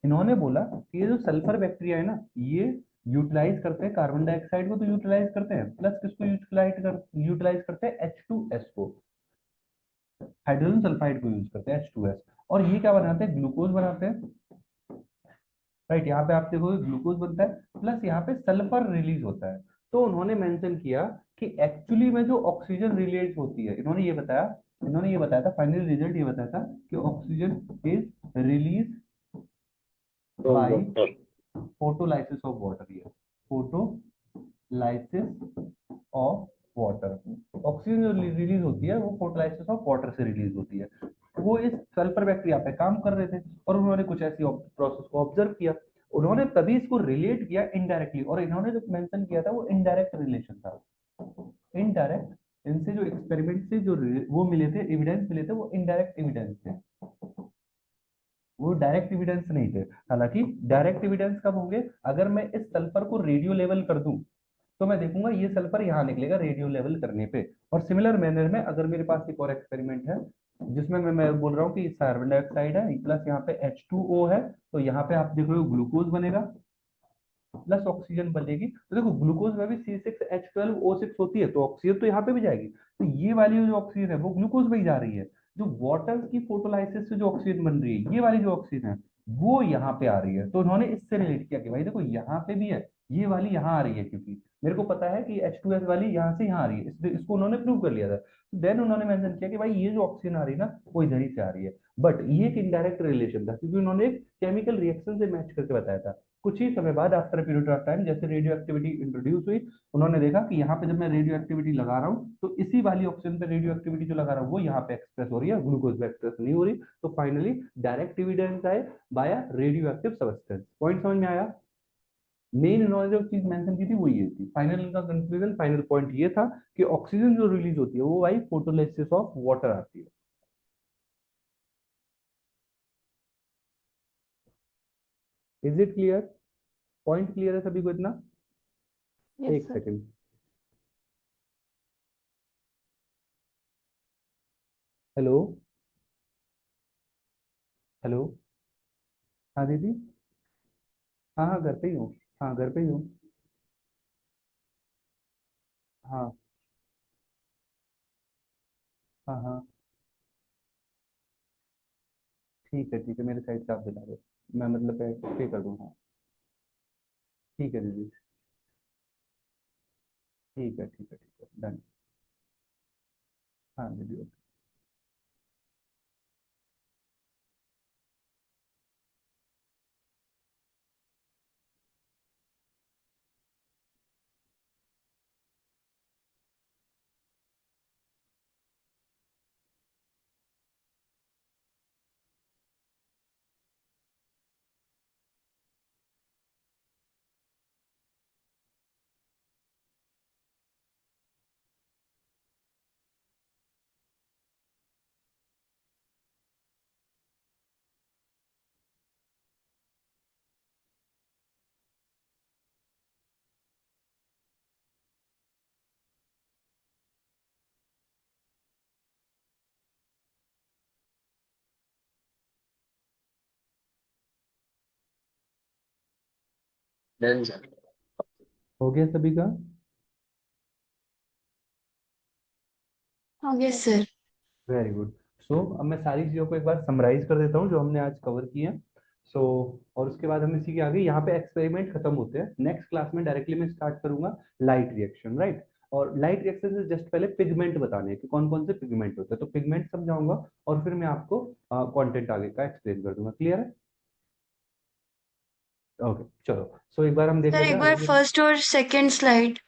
इन्होंने बोला कि ये जो सल्फर बैक्टीरिया है ना, ये यूटिलाइज करते हैं कार्बन डाइऑक्साइड को, तो यूटिलाइज करते हैं, प्लस किसको यूटिलाइज करते हैं, H2S को, हाइड्रोजन सल्फाइड को यूज करते हैं, H2S। और ये क्या बनाते हैं, ग्लूकोज बनाते हैं, राइट। यहाँ पे आप देखोगे ग्लूकोज बनता है, प्लस यहाँ पे सल्फर रिलीज होता है। तो उन्होंने मेंशन किया कि एक्चुअली में जो ऑक्सीजन रिलीज होती है, इन्होंने ये बताया था, फाइनल रिजल्ट ये बताया था कि oxygen is release by photolysis of water, ये फोटोलाइसिस ऑफ वाटर। ऑक्सीजन जो रिलीज होती है वो फोटोलाइसिस ऑफ वाटर से रिलीज होती है। वो इस सल्फर बैक्टीरिया पे काम कर रहे थे और उन्होंने कुछ ऐसी प्रोसेस को ऑब्जर्व किया। उन्होंने तभी इसको रिलेट किया इनडायरेक्टली, और इन्होंने जो मेंशन किया था वो इनडायरेक्ट रिलेशन था, इनडायरेक्ट। इनसे जो एक्सपेरिमेंट से जो वो मिले थे, एविडेंस मिले थे, वो इनडायरेक्ट एविडेंस थे, वो डायरेक्ट एविडेंस नहीं थे। हालांकि डायरेक्ट एविडेंस कब होंगे, अगर मैं इस सल्फर को रेडियो लेवल कर दूं तो मैं देखूंगा ये सल्फर यहाँ निकलेगा रेडियो लेवल करने पे। और सिमिलर मैनर में अगर मेरे पास एक और एक्सपेरिमेंट है, जिसमें मैं बोल रहा हूँ कि कार्बन डाइऑक्साइड है प्लस यहाँ पे H2O है, तो यहाँ पे आप देख रहे हो ग्लूकोज बनेगा प्लस ऑक्सीजन बनेगी। तो देखो ग्लूकोज में भी C6H12O6 होती है, तो ऑक्सीजन तो यहाँ पे भी जाएगी, तो ये वाली जो ऑक्सीजन है वो ग्लूकोज में ही जा रही है। जो वाटर की फोटोलाइसिस से जो ऑक्सीजन बन रही है, ये वाली जो ऑक्सीजन है वो यहाँ पे आ रही है। तो उन्होंने इससे रिलेट किया कि भाई देखो यहाँ पे भी है, ये वाली यहाँ आ रही है, क्योंकि मेरे को पता है कि H2S वाली यहाँ से यहाँ आ रही है, इसको उन्होंने प्रूव कर लिया था। देन उन्होंने मेंशन किया कि भाई ये जो ऑक्सीजन आ रही है ना वो इधर ही से आ रही है। बट ये एक इनडायरेक्ट रिलेशन था, क्योंकि उन्होंने एक केमिकल रिएक्शन से मैच करके बताया था। कुछ ही समय बाद आफ्टर पीरियड ऑफ टाइम जैसे रेडियो एक्टिविटी इंट्रोड्यूस हुई, उन्होंने देखा कि यहाँ पे जब मैं रेडियो एक्टिविटी लगा रहा हूँ तो इसी वाली ऑक्सीजन पे रेडियो एक्टिविटी जो लगा रहा हूँ वो यहाँ पे एक्सप्रेस हो रही है, ग्लूकोज पे एक्सप्रेस नहीं हो रही। तो फाइनली डायरेक्ट एविडेंस आए बाया रेडियो एक्टिव सब्सटेंस। पॉइंट समझ में आया? मेन इन्होंने जो चीज मेंशन की थी वो ये थी। फाइनल इनका कंक्लूजन, फाइनल पॉइंट ये था कि ऑक्सीजन जो रिलीज होती है वो भाई फोटोलिसिस ऑफ वाटर आती है। Is it clear? Point clear है सभी को इतना? यस एक सर। सेकेंड। Hello, hello. हाँ दीदी। हाँ हाँ घर पे ही हूँ। हाँ घर पे ही हूँ। हाँ हाँ हाँ। ठीक है मेरे साइड से आप दिला दो, मैं मतलब पे कर दूँगा। ठीक है दीदी। ठीक है डन। हाँ दीदी। Done sir. हो गया सभी का? हाँ yes sir. Sir. Very good. So अब मैं सारी चीज़ों को एक बार समराइज कर देता हूँ जो हमने आज कवर की है। सो और उसके बाद हम इसी के आगे यहाँ पे एक्सपेरिमेंट खत्म होते हैं। नेक्स्ट क्लास में डायरेक्टली मैं स्टार्ट करूंगा लाइट रिएक्शन, राइट। और लाइट रिएक्शन से जस्ट पहले पिगमेंट बताने हैं कि कौन कौन से पिगमेंट होते हैं, तो पिगमेंट समझाऊंगा और फिर मैं आपको कंटेंट आगे का एक्सप्लेन कर दूंगा। क्लियर है? ओके चलो। सो एक बार हम देख सर लेते एक हैं बार आगे। फर्स्ट और सेकंड स्लाइड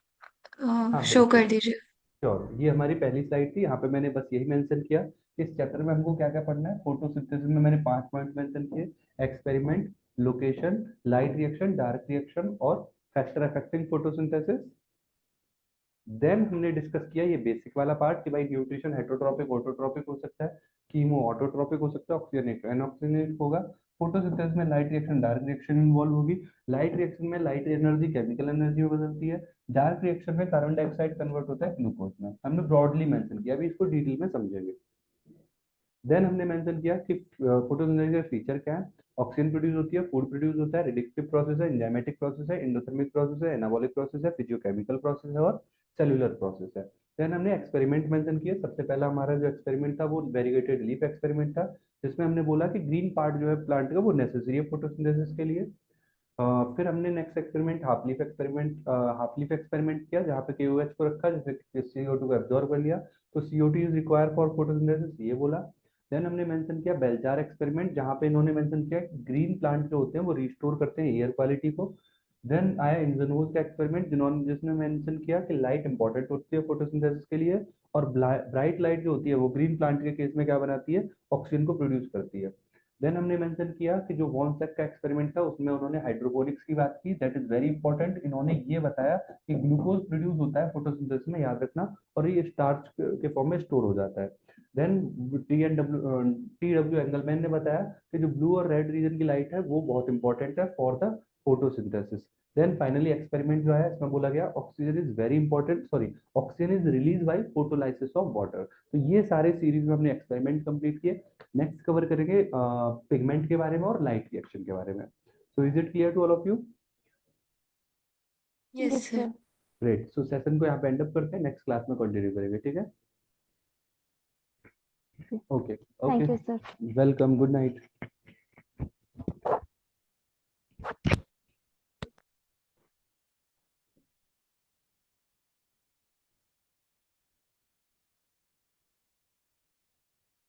हाँ शो बिल्कुल। कर दीजिए। श्योर, ये हमारी पहली स्लाइड थी। यहाँ पे मैंने बस यही मेंशन किया कि इस चैप्टर में हमको क्या क्या पढ़ना है। फोटोसिंथेसिस में मैंने 5 पॉइंट मेंशन किए: experiment, location, light reaction, dark reaction और फैक्टर अफेक्टिंग फोटोसिंथेसिस। देन हमने डिस्कस किया ये बेसिक वाला पार्ट कि भाई न्यूट्रिशन हेटरोट्रॉपिक ऑटोट्रॉपिक हो सकता है, कीमो ऑटोट्रॉपिक हो सकता है, ऑक्सीजनेट एनऑक्सीजनेट होगा। फोटोसिंथेसिस में light reaction dark reaction involve होगी। लाइट रिएक्शन में लाइट एनर्जी केमिकल एनर्जी में बदलती है। डार्क रिएक्शन में कार्बन डाइऑक्साइड कन्वर्ट होता है ग्लूकोज में। हमने ब्रॉडली मेंशन किया, अभी इसको डिटेल में समझेंगे। देन हमने मेंशन किया कि फोटोसिंथेसिस का फीचर क्या है। ऑक्सीजन प्रोड्यूस होती है, फूड प्रोड्यूस होता है, रिडक्टिव प्रोसेस है, एंजाइमेटिक प्रोसेस है, एंडोथर्मिक प्रोसेस है, एनाबॉलिक प्रोसेस है, फिजियोकेमिकल प्रोसेस है और सेलुलर प्रोसेस है। देन हमने एक्सपेरिमेंट मेंशन किए। सबसे पहला हमारा जो एक्सपेरिमेंट था वो वेरीगेटेड लीफ एक्सपेरिमेंट था, जिसमें हमने बोला कि ग्रीन पार्ट जो है प्लांट का वो नेसेसरी है फोटोसिंथेसिस के लिए। फिर हमने next experiment half leaf experiment किया, जहाँ पे KOH को रखा, जैसे CO2 को एब्जॉर्ब कर लिया, तो CO2 is require for photosynthesis, ये बोला। देन हमने मेंशन किया बेलचार एक्सपेरिमेंट, जहाँ पे इन्होंने मेंशन किया ग्रीन प्लांट जो होते हैं वो रिस्टोर करते हैं एयर क्वालिटी को। देन आया इंजनोज का एक्सपेरिमेंट, जिसने मेंशन किया कि लाइट इंपॉर्टेंट होती है फोटोसिंथेसिस के लिए, और ब्राइट लाइट जो होती है वो ग्रीन प्लांट के केस में क्या बनाती है, ऑक्सीजन को प्रोड्यूस करती है। देन हमने मेंशन किया कि जो वॉन्सेक का एक्सपेरिमेंट था उसमें उन्होंने हाइड्रोपोनिक्स की बात की, दैट इज वेरी इंपॉर्टेंट। इन्होंने ये बताया कि ग्लूकोज प्रोड्यूस होता है फोटोसिंथेसिस में, याद रखना, और ये स्टार्च के फॉर्म में स्टोर हो जाता है। देन TW एंगलमैन ने बताया कि जो ब्लू और रेड रीजन की लाइट है वो बहुत इंपॉर्टेंट है for the photosynthesis. Then finally experiment जो है इसमें बोला गया oxygen is very important, sorry oxygen is release by photolysis of water. तो ये सारे सीरीज में हमने एक्सपेरिमेंट कंप्लीट किए। नेक्स्ट कवर करेंगे पिगमेंट के बारे में और लाइट रिएक्शन के बारे में। So is it clear to all of you? Yes, yes sir. Sir. Great. So session को यहाँ पे एंड अप करते हैं, नेक्स्ट क्लास में कंटिन्यू करेंगे, ठीक है? Okay okay, thank you sir. Welcome, good night.